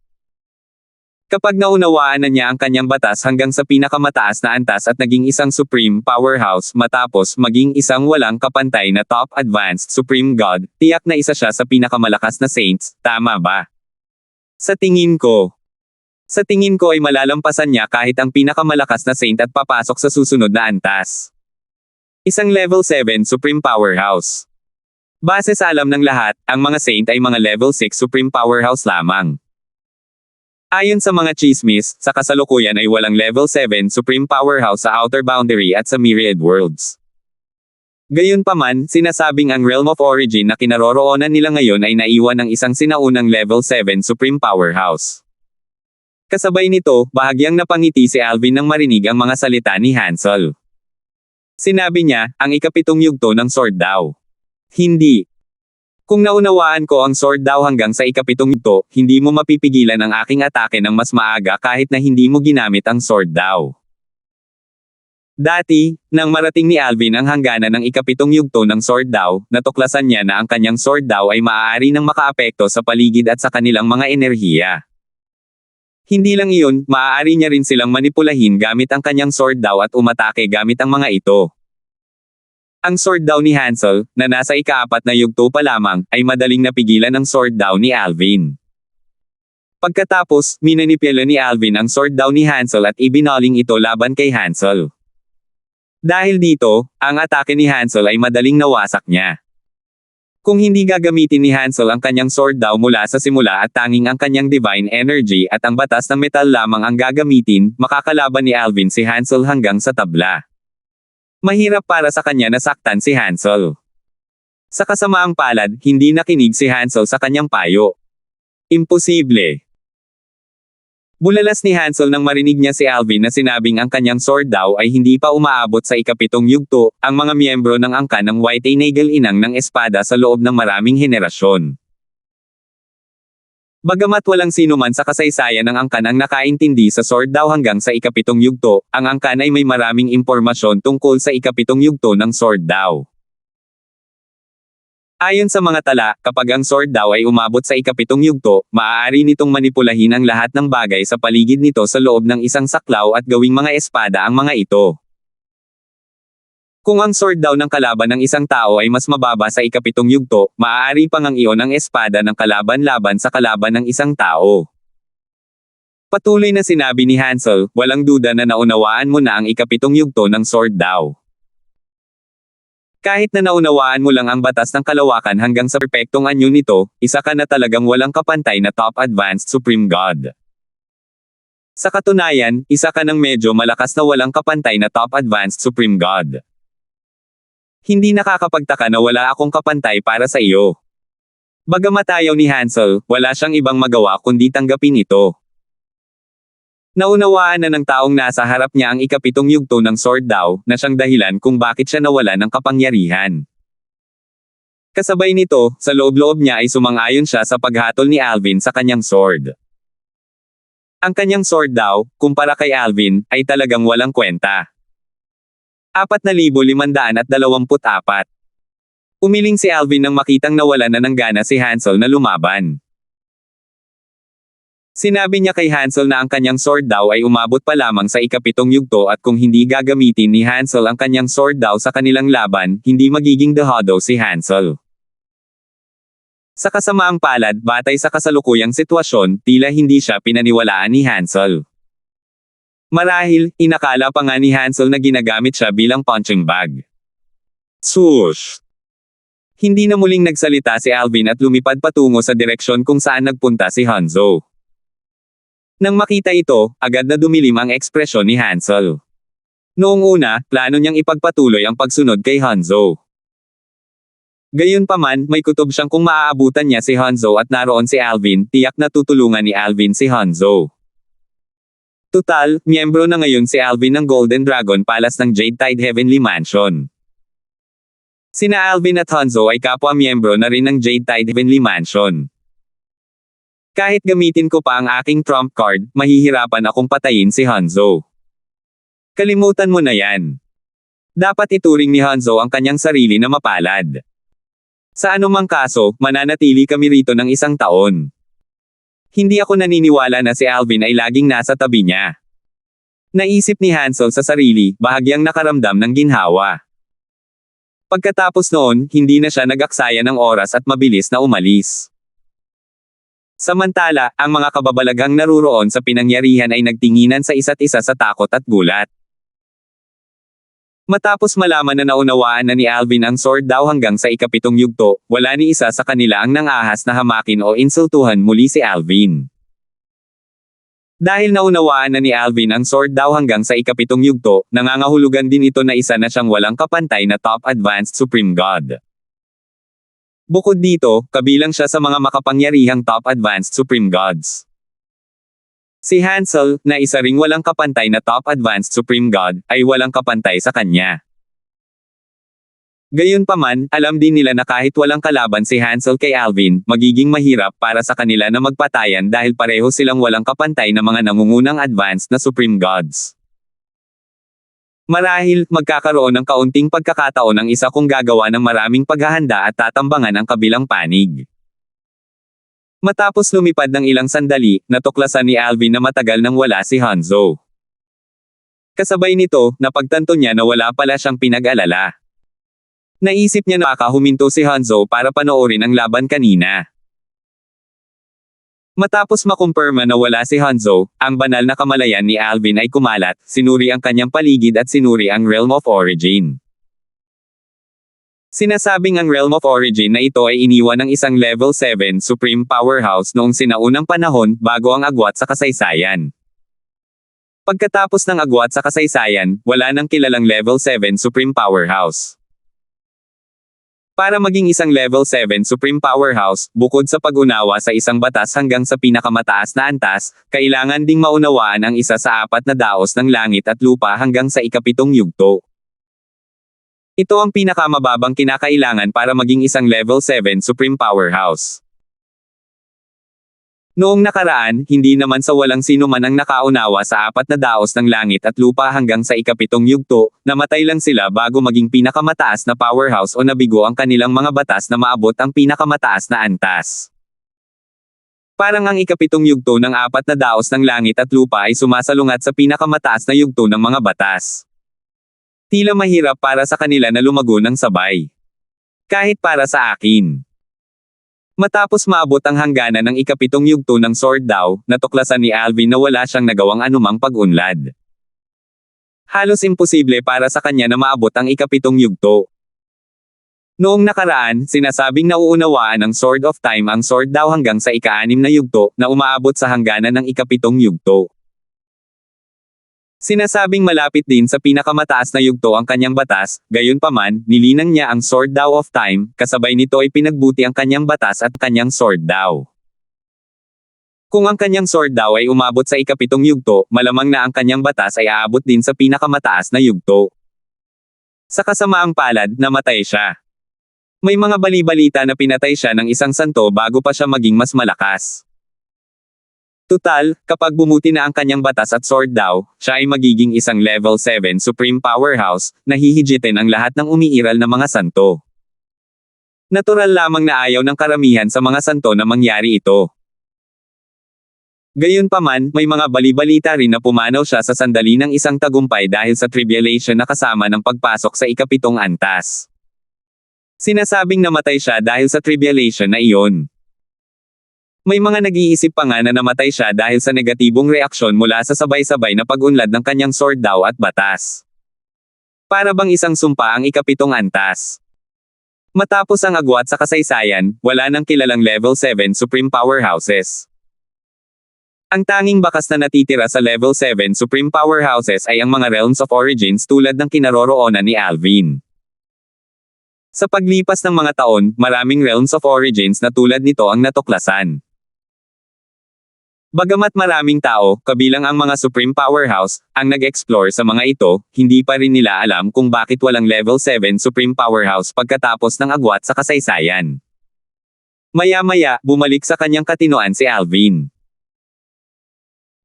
Kapag naunawaan na niya ang kanyang batas hanggang sa pinakamataas na antas at naging isang supreme powerhouse matapos maging isang walang kapantay na top advanced supreme god, tiyak na isa siya sa pinakamalakas na saints, tama ba? Sa tingin ko ay malalampasan niya kahit ang pinakamalakas na saint at papasok sa susunod na antas. Isang level 7 supreme powerhouse. Base sa alam ng lahat, ang mga saint ay mga level 6 supreme powerhouse lamang. Ayon sa mga chismis, sa kasalukuyan ay walang level 7 supreme powerhouse sa Outer Boundary at sa Myriad Worlds. Gayunpaman, sinasabing ang Realm of Origin na kinaroroonan nila ngayon ay naiwan ng isang sinaunang level 7 supreme powerhouse. Kasabay nito, bahagyang napangiti si Alvin nang marinig ang mga salita ni Hansel. Sinabi niya, ang ika-7 yugto ng sword daw. Hindi. Kung naunawaan ko ang sword daw hanggang sa ika-7 yugto, hindi mo mapipigilan ang aking atake ng mas maaga kahit na hindi mo ginamit ang sword daw. Dati, nang marating ni Alvin ang hangganan ng ika-7 yugto ng sword daw, natuklasan niya na ang kanyang sword daw ay maaari nang makaapekto sa paligid at sa kanilang mga enerhiya. Hindi lang iyon, maaari niya rin silang manipulahin gamit ang kanyang sword daw at umatake gamit ang mga ito. Ang sword daw ni Hansel, na nasa ika-4 na yugto pa lamang, ay madaling napigilan ang sword daw ni Alvin. Pagkatapos, minanipula ni Alvin ang sword daw ni Hansel at ibinaling ito laban kay Hansel. Dahil dito, ang atake ni Hansel ay madaling nawasak niya. Kung hindi gagamitin ni Hansel ang kanyang sword daw mula sa simula at tanging ang kanyang divine energy at ang batas ng metal lamang ang gagamitin, makakalaban ni Alvin si Hansel hanggang sa tabla. Mahirap para sa kanya na saktan si Hansel. Sa kasamaang palad, hindi nakinig si Hansel sa kanyang payo. Imposible. Bulalas ni Hansel nang marinig niya si Alvin na sinabing ang kanyang sword daw ay hindi pa umaabot sa ika-7 yugto, ang mga miyembro ng angkan ng White Eagle inang ng espada sa loob ng maraming henerasyon. Bagamat walang sinuman sa kasaysayan ng angkan ang nakaintindi sa sword daw hanggang sa ika-7 yugto, ang angkan ay may maraming impormasyon tungkol sa ika-7 yugto ng sword daw. Ayon sa mga tala, kapag ang sword daw ay umabot sa ika-7 yugto, maaari nitong manipulahin ang lahat ng bagay sa paligid nito sa loob ng isang saklaw at gawing mga espada ang mga ito. Kung ang sword daw ng kalaban ng isang tao ay mas mababa sa ika-7 yugto, maaari pang ang iyon ang espada ng kalaban laban sa kalaban ng isang tao. Patuloy na sinabi ni Hansel, walang duda na naunawaan mo na ang ika-7 yugto ng sword daw. Kahit na naunawaan mo lang ang batas ng kalawakan hanggang sa perpektong anyo nito, isa ka na talagang walang kapantay na top advanced supreme god. Sa katunayan, isa ka ng medyo malakas na walang kapantay na top advanced supreme god. Hindi nakakapagtaka na wala akong kapantay para sa iyo. Bagamat ayaw ni Hansel, wala siyang ibang magawa kundi tanggapin ito. Naunawaan na ng taong nasa harap niya ang ika-7 yugto ng sword daw, na siyang dahilan kung bakit siya nawala ng kapangyarihan. Kasabay nito, sa loob-loob niya ay sumang-ayon siya sa paghatol ni Alvin sa kanyang sword. Ang kanyang sword daw, kumpara kay Alvin, ay talagang walang kwenta. 4,524. Umiling si Alvin nang makitang nawalan na ng gana si Hansel na lumaban. Sinabi niya kay Hansel na ang kanyang sword daw ay umabot pa lamang sa ika-7 yugto at kung hindi gagamitin ni Hansel ang kanyang sword daw sa kanilang laban, hindi magiging dehado si Hansel. Sa kasamaang palad, batay sa kasalukuyang sitwasyon, tila hindi siya pinaniwalaan ni Hansel. Marahil, inakala pa nga ni Hansel na ginagamit siya bilang punching bag. Swoosh! Hindi na muling nagsalita si Alvin at lumipad patungo sa direksyon kung saan nagpunta si Hanzo. Nang makita ito, agad na dumilim ang ekspresyon ni Hansel. Noong una, plano niyang ipagpatuloy ang pagsunod kay Hanzo. Gayunpaman, may kutob siyang kung maaabutan niya si Hanzo at naroon si Alvin, tiyak na tutulungan ni Alvin si Hanzo. Tutal, miyembro na ngayon si Alvin ng Golden Dragon Palace ng Jade Tide Heavenly Mansion. Sina Alvin at Hanzo ay kapwa-miyembro na rin ng Jade Tide Heavenly Mansion. Kahit gamitin ko pa ang aking trump card, mahihirapan akong patayin si Hanzo. Kalimutan mo na yan. Dapat ituring ni Hanzo ang kanyang sarili na mapalad. Sa anumang kaso, mananatili kami rito ng 1 taon. Hindi ako naniniwala na si Alvin ay laging nasa tabi niya. Naisip ni Hansel sa sarili, bahagyang nakaramdam ng ginhawa. Pagkatapos noon, hindi na siya nag-aksaya ng oras at mabilis na umalis. Samantala, ang mga kababalaghang naruroon sa pinangyarihan ay nagtinginan sa isa't isa sa takot at gulat. Matapos malaman na naunawaan na ni Alvin ang sword daw hanggang sa ika-7 yugto, wala ni isa sa kanila ang nangahas na hamakin o insultuhan muli si Alvin. Dahil naunawaan na ni Alvin ang sword daw hanggang sa ika-7 yugto, nangangahulugan din ito na isa na siyang walang kapantay na top advanced supreme god. Bukod dito, kabilang siya sa mga makapangyarihang top advanced supreme gods. Si Hansel, na isa ring walang kapantay na top advanced supreme god, ay walang kapantay sa kanya. Gayunpaman, alam din nila na kahit walang kalaban si Hansel kay Alvin, magiging mahirap para sa kanila na magpatayan dahil pareho silang walang kapantay na mga nangungunang advanced na supreme gods. Marahil, magkakaroon ng kaunting pagkakataon ang isa kung gagawa ng maraming paghahanda at tatambangan ang kabilang panig. Matapos lumipad ng ilang sandali, natuklasan ni Alvin na matagal nang wala si Hanzo. Kasabay nito, napagtanto niya na wala pala siyang pinag-alala. Naisip niya na baka huminto si Hanzo para panoorin ang laban kanina. Matapos makumpirma na wala si Hanzo, ang banal na kamalayan ni Alvin ay kumalat, sinuri ang kanyang paligid at sinuri ang Realm of Origin. Sinasabing ang Realm of Origin na ito ay iniwan ng isang Level 7 Supreme Powerhouse noong sinaunang panahon bago ang agwat sa kasaysayan. Pagkatapos ng agwat sa kasaysayan, wala nang kilalang Level 7 Supreme Powerhouse. Para maging isang Level 7 Supreme Powerhouse, bukod sa pag-unawa sa isang batas hanggang sa pinakamataas na antas, kailangan ding maunawaan ang isa sa 4 na daos ng langit at lupa hanggang sa ika-7 yugto. Ito ang pinakamababang kinakailangan para maging isang Level 7 Supreme Powerhouse. Noong nakaraan, hindi naman sa walang sino man ang nakaunawa sa 4 na daos ng langit at lupa hanggang sa ika-7 yugto, namatay lang sila bago maging pinakamataas na powerhouse o nabigo ang kanilang mga batas na maabot ang pinakamataas na antas. Parang ang ika-7 yugto ng 4 na daos ng langit at lupa ay sumasalungat sa pinakamataas na yugto ng mga batas. Tila mahirap para sa kanila na lumago ng sabay. Kahit para sa akin. Matapos maabot ang hangganan ng ika-7 yugto ng Sword Dao, natuklasan ni Alvin na wala siyang nagawang anumang pag-unlad. Halos imposible para sa kanya na maabot ang ika-7 yugto. Noong nakaraan, sinasabing nauunawaan ng Sword of Time ang Sword Dao hanggang sa ika-6 na yugto, na umaabot sa hangganan ng ika-7 yugto. Sinasabing malapit din sa pinakamataas na yugto ang kanyang batas, gayunpaman, nilinang niya ang Sword Dao of Time, kasabay nito ay pinagbuti ang kanyang batas at kanyang Sword Dao. Kung ang kanyang Sword Dao ay umabot sa ika-7 yugto, malamang na ang kanyang batas ay aabot din sa pinakamataas na yugto. Sa kasamaang palad, namatay siya. May mga bali-balita na pinatay siya ng isang santo bago pa siya maging mas malakas. Tutal, kapag bumuti na ang kanyang batas at Sword Dao, siya ay magiging isang Level 7 Supreme Powerhouse, na hihigitin ang lahat ng umiiral na mga santo. Natural lamang na ayaw ng karamihan sa mga santo na mangyari ito. Gayunpaman, may mga bali-balita rin na pumanaw siya sa sandali ng isang tagumpay dahil sa tribulation na kasama ng pagpasok sa ika-7 antas. Sinasabing namatay siya dahil sa tribulation na iyon. May mga nag-iisip pa nga na namatay siya dahil sa negatibong reaksyon mula sa sabay-sabay na pag-unlad ng kanyang Sword Dao at batas. Para bang isang sumpa ang ika-7 antas. Matapos ang agwat sa kasaysayan, wala nang kilalang Level 7 Supreme Powerhouses. Ang tanging bakas na natitira sa Level 7 Supreme Powerhouses ay ang mga Realms of Origins tulad ng kinaroroonan ni Alvin. Sa paglipas ng mga taon, maraming Realms of Origins na tulad nito ang natuklasan. Bagamat maraming tao, kabilang ang mga Supreme Powerhouse, ang nag-explore sa mga ito, hindi pa rin nila alam kung bakit walang Level 7 Supreme Powerhouse pagkatapos ng agwat sa kasaysayan. Maya-maya, bumalik sa kanyang katinoan si Alvin.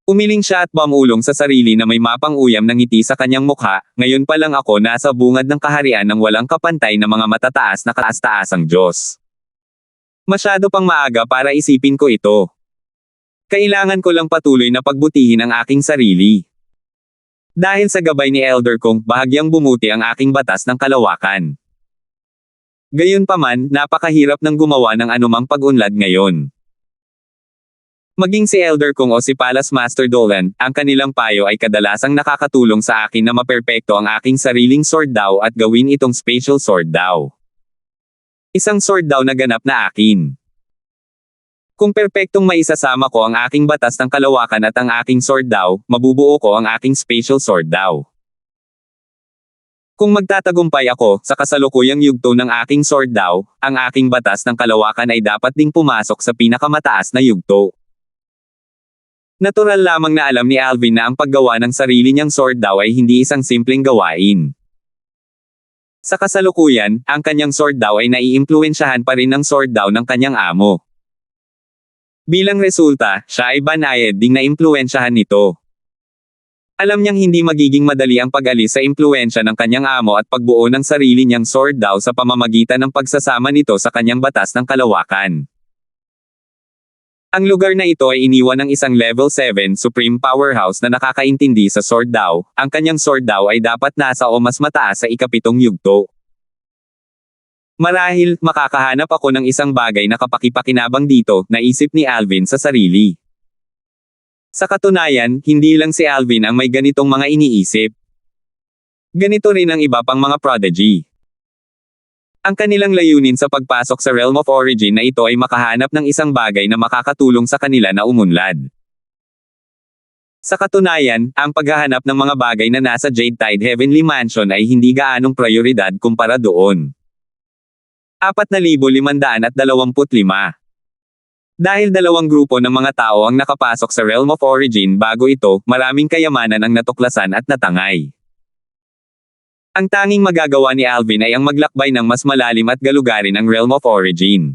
Umiling siya at bumulong sa sarili na may mapang uyam ng ngiti sa kanyang mukha, ngayon pa lang ako nasa bungad ng kaharian ng walang kapantay na mga matataas na kataas-taasang Diyos. Masyado pang maaga para isipin ko ito. Kailangan ko lang patuloy na pagbutihin ang aking sarili. Dahil sa gabay ni Elder Kong, bahagyang bumuti ang aking batas ng kalawakan. Gayunpaman, napakahirap ng gumawa ng anumang pag-unlad ngayon. Maging si Elder Kong o si Palace Master Dolan, ang kanilang payo ay kadalasang nakakatulong sa akin na maperpekto ang aking sariling Sword Dao at gawin itong Spatial Sword Dao. Isang Sword Dao na ganap na akin. Kung perpektong maisasama ko ang aking batas ng kalawakan at ang aking Sword Dao, mabubuo ko ang aking Spatial Sword Dao. Kung magtatagumpay ako sa kasalukuyang yugto ng aking Sword Dao, ang aking batas ng kalawakan ay dapat ding pumasok sa pinakamataas na yugto. Natural lamang na alam ni Alvin na ang paggawa ng sarili niyang Sword Dao ay hindi isang simpleng gawain. Sa kasalukuyan, ang kanyang Sword Dao ay naiimpluwensyahan pa rin ng Sword Dao ng kanyang amo. Bilang resulta, siya ay banayad ding naimpluwensyahan nito. Alam niyang hindi magiging madali ang pag-alis sa impluwensya ng kanyang amo at pagbuo ng sarili niyang Sword Dao sa pamamagitan ng pagsasama nito sa kanyang batas ng kalawakan. Ang lugar na ito ay iniwan ng isang Level 7 Supreme Powerhouse na nakakaintindi sa Sword Dao. Ang kanyang Sword Dao ay dapat nasa o mas mataas sa ika-7 yugto. Marahil, makakahanap ako ng isang bagay na kapakipakinabang dito, naisip ni Alvin sa sarili. Sa katunayan, hindi lang si Alvin ang may ganitong mga iniisip. Ganito rin ang iba pang mga prodigy. Ang kanilang layunin sa pagpasok sa Realm of Origin na ito ay makahanap ng isang bagay na makakatulong sa kanila na umunlad. Sa katunayan, ang paghahanap ng mga bagay na nasa Jade Tide Heavenly Mansion ay hindi gaanong prioridad kumpara doon. 4,525. Dahil dalawang grupo ng mga tao ang nakapasok sa Realm of Origin bago ito, maraming kayamanan ang natuklasan at natangay. Ang tanging magagawa ni Alvin ay ang maglakbay ng mas malalim at galugarin ang Realm of Origin.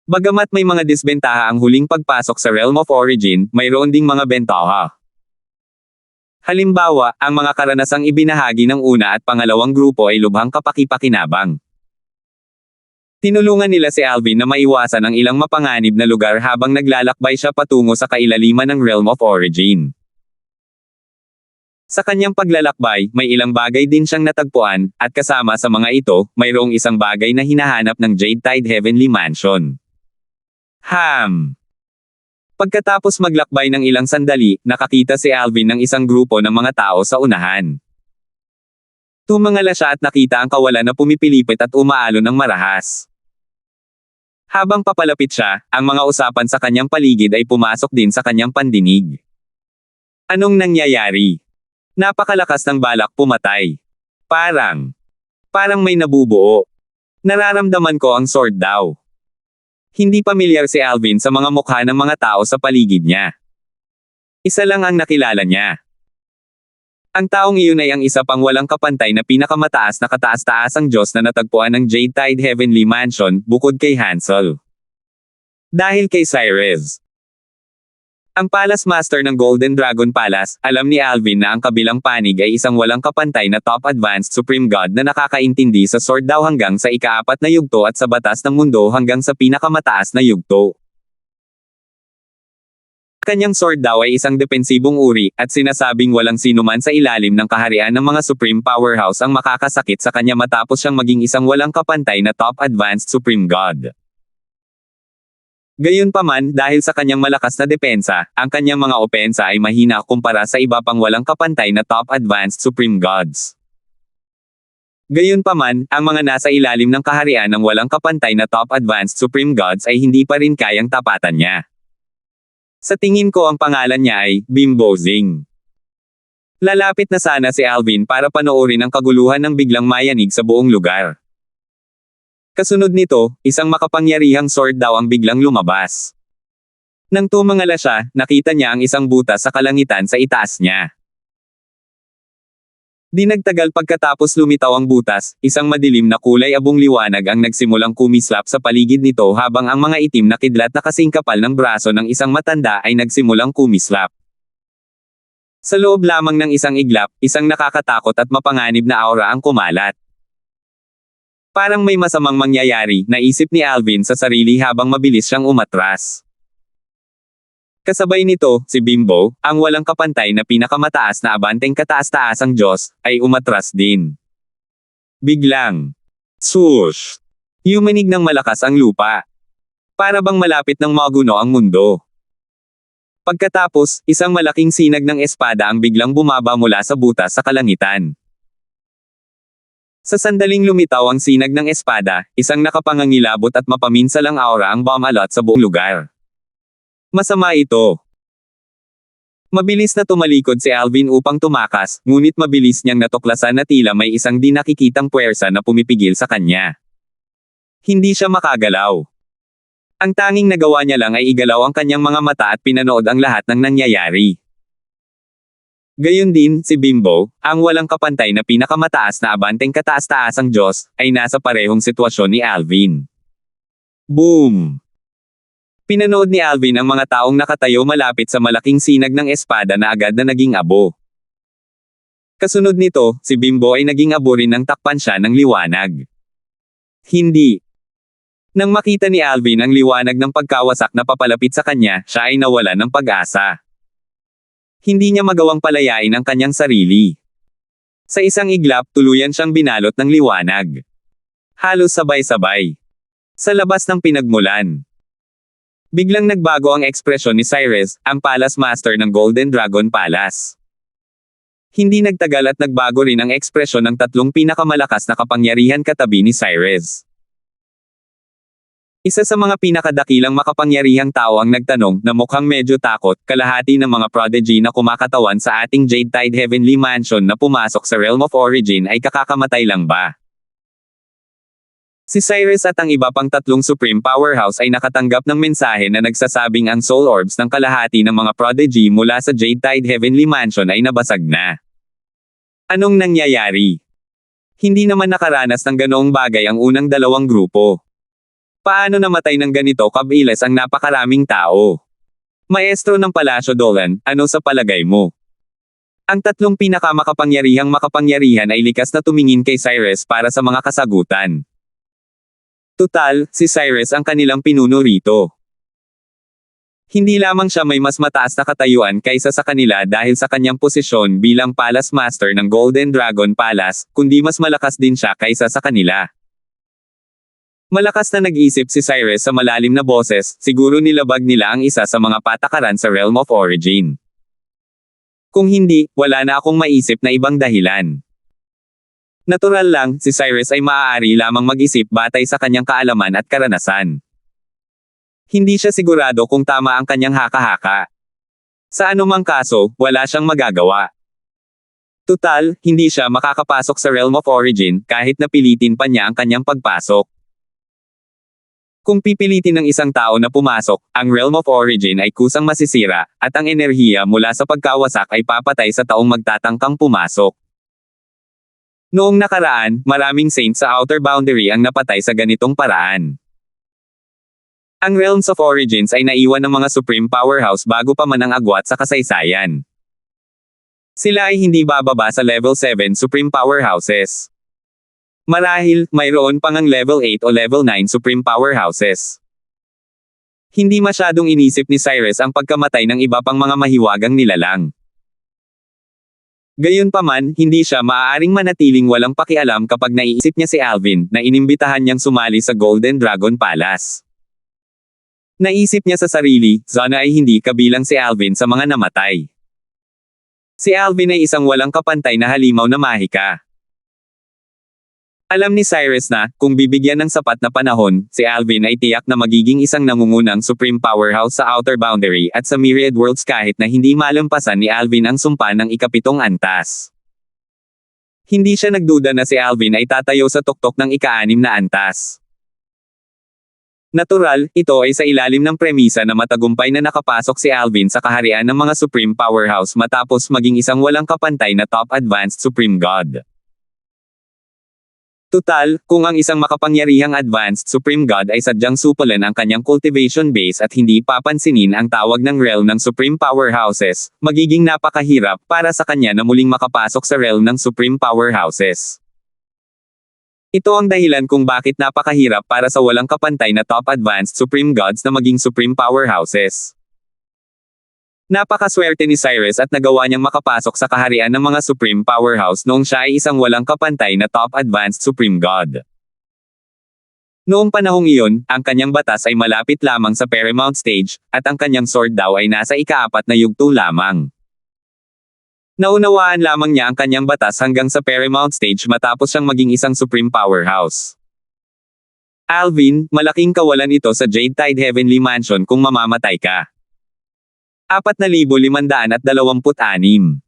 Bagamat may mga disbentaha ang huling pagpasok sa Realm of Origin, mayroon ding mga bentaha. Halimbawa, ang mga karanasang ibinahagi ng una at pangalawang grupo ay lubhang kapakipakinabang. Tinulungan nila si Alvin na maiwasan ang ilang mapanganib na lugar habang naglalakbay siya patungo sa kailaliman ng Realm of Origin. Sa kanyang paglalakbay, may ilang bagay din siyang natagpuan, at kasama sa mga ito, mayroong isang bagay na hinahanap ng Jade Tide Heavenly Mansion. Pagkatapos maglakbay ng ilang sandali, nakakita si Alvin ng isang grupo ng mga tao sa unahan. Tumangala siya at nakita ang kawalan na pumipilipit at umaalon ng marahas. Habang papalapit siya, ang mga usapan sa kanyang paligid ay pumasok din sa kanyang pandinig. Anong nangyayari? Napakalakas ng balak pumatay. Parang may nabubuo. Nararamdaman ko ang sword daw. Hindi pamilyar si Alvin sa mga mukha ng mga tao sa paligid niya. Isa lang ang nakilala niya. Ang taong iyon ay ang isa pang walang kapantay na pinakamataas na kataas-taasang Diyos na natagpuan ng Jade Tide Heavenly Mansion, bukod kay Hansel. Dahil kay Cyrus. Ang Palace Master ng Golden Dragon Palace, alam ni Alvin na ang kabilang panig ay isang walang kapantay na top advanced supreme god na nakakaintindi sa sword daw hanggang sa ika-4 na yugto at sa batas ng mundo hanggang sa pinakamataas na yugto. Kanyang sword daw ay isang depensibong uri, at sinasabing walang sinuman sa ilalim ng kaharian ng mga supreme powerhouse ang makakasakit sa kanya matapos siyang maging isang walang kapantay na top advanced supreme god. Gayunpaman, dahil sa kanyang malakas na depensa, ang kanyang mga opensa ay mahina kumpara sa iba pang walang kapantay na top advanced supreme gods. Gayunpaman, ang mga nasa ilalim ng kaharian ng walang kapantay na top advanced supreme gods ay hindi pa rin kayang tapatan niya. Sa tingin ko ang pangalan niya ay Bimbo Zing. Lalapit na sana si Alvin para panoorin ang kaguluhan ng biglang mayanig sa buong lugar. Kasunod nito, isang makapangyarihang sword daw ang biglang lumabas. Nang tumangala siya, nakita niya ang isang butas sa kalangitan sa itaas niya. Di nagtagal pagkatapos lumitaw ang butas, isang madilim na kulay abong liwanag ang nagsimulang kumislap sa paligid nito habang ang mga itim na kidlat na kasing kapal ng braso ng isang matanda ay nagsimulang kumislap. Sa loob lamang ng isang iglap, isang nakakatakot at mapanganib na aura ang kumalat. Parang may masamang mangyayari, naisip ni Alvin sa sarili habang mabilis siyang umatras. Kasabay nito, si Bimbo, ang walang kapantay na pinakamataas na abanteng kataas-taasang Diyos, ay umatras din. Biglang. Swoosh! Yumanig ng malakas ang lupa. Para bang malapit ng maguno ang mundo. Pagkatapos, isang malaking sinag ng espada ang biglang bumaba mula sa butas sa kalangitan. Sa sandaling lumitaw ang sinag ng espada, isang nakapangangilabot at mapaminsalang aura ang bumalot sa buong lugar. Masama ito. Mabilis na tumalikod si Alvin upang tumakas, ngunit mabilis niyang natuklasan na tila may isang di nakikitang puwersa na pumipigil sa kanya. Hindi siya makagalaw. Ang tanging nagawa niya lang ay igalaw ang kanyang mga mata at pinanood ang lahat ng nangyayari. Gayon din, si Bimbo, ang walang kapantay na pinakamataas na abanteng kataas-taasang Diyos, ay nasa parehong sitwasyon ni Alvin. Boom! Pinanood ni Alvin ang mga taong nakatayo malapit sa malaking sinag ng espada na agad na naging abo. Kasunod nito, si Bimbo ay naging abo rin nang takpan siya ng liwanag. Hindi. Nang makita ni Alvin ang liwanag ng pagkawasak na papalapit sa kanya, siya ay nawalan ng pag-asa. Hindi niya magawang palayain ang kanyang sarili. Sa isang iglap, tuluyan siyang binalot ng liwanag. Halos sabay-sabay. Sa labas ng pinagmulan. Biglang nagbago ang ekspresyon ni Cyrus, ang Palace Master ng Golden Dragon Palace. Hindi nagtagal at nagbago rin ang ekspresyon ng tatlong pinakamalakas na kapangyarihan katabi ni Cyrus. Isa sa mga pinakadakilang makapangyarihang tao ang nagtanong na mukhang medyo takot, kalahati ng mga prodigy na kumakatawan sa ating Jade Tide Heavenly Mansion na pumasok sa Realm of Origin ay kakakamatay lang ba? Si Cyrus at ang iba pang tatlong Supreme Powerhouse ay nakatanggap ng mensahe na nagsasabing ang Soul Orbs ng kalahati ng mga prodigy mula sa Jade Tide Heavenly Mansion ay nabasag na. Anong nangyayari? Hindi naman nakaranas ng ganoong bagay ang unang dalawang grupo. Paano namatay ng ganito kabilis ang napakaraming tao? Maestro ng Palasyo Dolan, ano sa palagay mo? Ang tatlong pinakamakapangyarihang makapangyarihan ay likas na tumingin kay Cyrus para sa mga kasagutan. Tutal, si Cyrus ang kanilang pinuno rito. Hindi lamang siya may mas mataas na katayuan kaysa sa kanila dahil sa kanyang posisyon bilang Palace Master ng Golden Dragon Palace, kundi mas malakas din siya kaysa sa kanila. Malakas na nag-isip si Cyrus sa malalim na boses, siguro nilabag nila ang isa sa mga patakaran sa Realm of Origin. Kung hindi, wala na akong maisip na ibang dahilan. Natural lang, si Cyrus ay maaari lamang mag-isip batay sa kanyang kaalaman at karanasan. Hindi siya sigurado kung tama ang kanyang haka-haka. Sa anumang kaso, wala siyang magagawa. Tutal, hindi siya makakapasok sa Realm of Origin kahit napilitin pa niya ang kanyang pagpasok. Kung pipilitin ng isang tao na pumasok, ang Realm of Origin ay kusang masisira, at ang enerhiya mula sa pagkawasak ay papatay sa taong magtatangkang pumasok. Noong nakaraan, maraming saints sa Outer Boundary ang napatay sa ganitong paraan. Ang Realms of Origins ay naiwan ng mga Supreme Powerhouse bago pa man ang agwat sa kasaysayan. Sila ay hindi bababa sa Level 7 Supreme Powerhouses. Marahil, mayroon pang ang Level 8 o Level 9 Supreme Powerhouses. Hindi masyadong inisip ni Cyrus ang pagkamatay ng iba pang mga mahiwagang nilalang. Gayunpaman, hindi siya maaaring manatiling walang pakialam kapag naiisip niya si Alvin, na inimbitahan niyang sumali sa Golden Dragon Palace. Naisip niya sa sarili, sana ay hindi kabilang si Alvin sa mga namatay. Si Alvin ay isang walang kapantay na halimaw na mahika. Alam ni Cyrus na, kung bibigyan ng sapat na panahon, si Alvin ay tiyak na magiging isang nangungunang Supreme Powerhouse sa Outer Boundary at sa Myriad Worlds kahit na hindi malampasan ni Alvin ang sumpa ng ika-7 antas. Hindi siya nagduda na si Alvin ay tatayo sa tuktok ng ika-6 na antas. Natural, ito ay sa ilalim ng premisa na matagumpay na nakapasok si Alvin sa kaharian ng mga Supreme Powerhouse matapos maging isang walang kapantay na top advanced Supreme God. Tutal, kung ang isang makapangyarihang advanced Supreme God ay sadyang supulan ang kanyang cultivation base at hindi papansinin ang tawag ng realm ng Supreme Powerhouses, magiging napakahirap para sa kanya na muling makapasok sa realm ng Supreme Powerhouses. Ito ang dahilan kung bakit napakahirap para sa walang kapantay na top advanced Supreme Gods na maging Supreme Powerhouses. Napakaswerte ni Cyrus at nagawa niyang makapasok sa kaharian ng mga Supreme Powerhouse noong siya ay isang walang kapantay na top advanced Supreme God. Noong panahong iyon, ang kanyang batas ay malapit lamang sa Paramount Stage, at ang kanyang sword daw ay nasa ika-4 na yugto lamang. Naunawaan lamang niya ang kanyang batas hanggang sa Paramount Stage matapos siyang maging isang Supreme Powerhouse. Alvin, malaking kawalan ito sa Jade Tide Heavenly Mansion kung mamamatay ka. 4,526.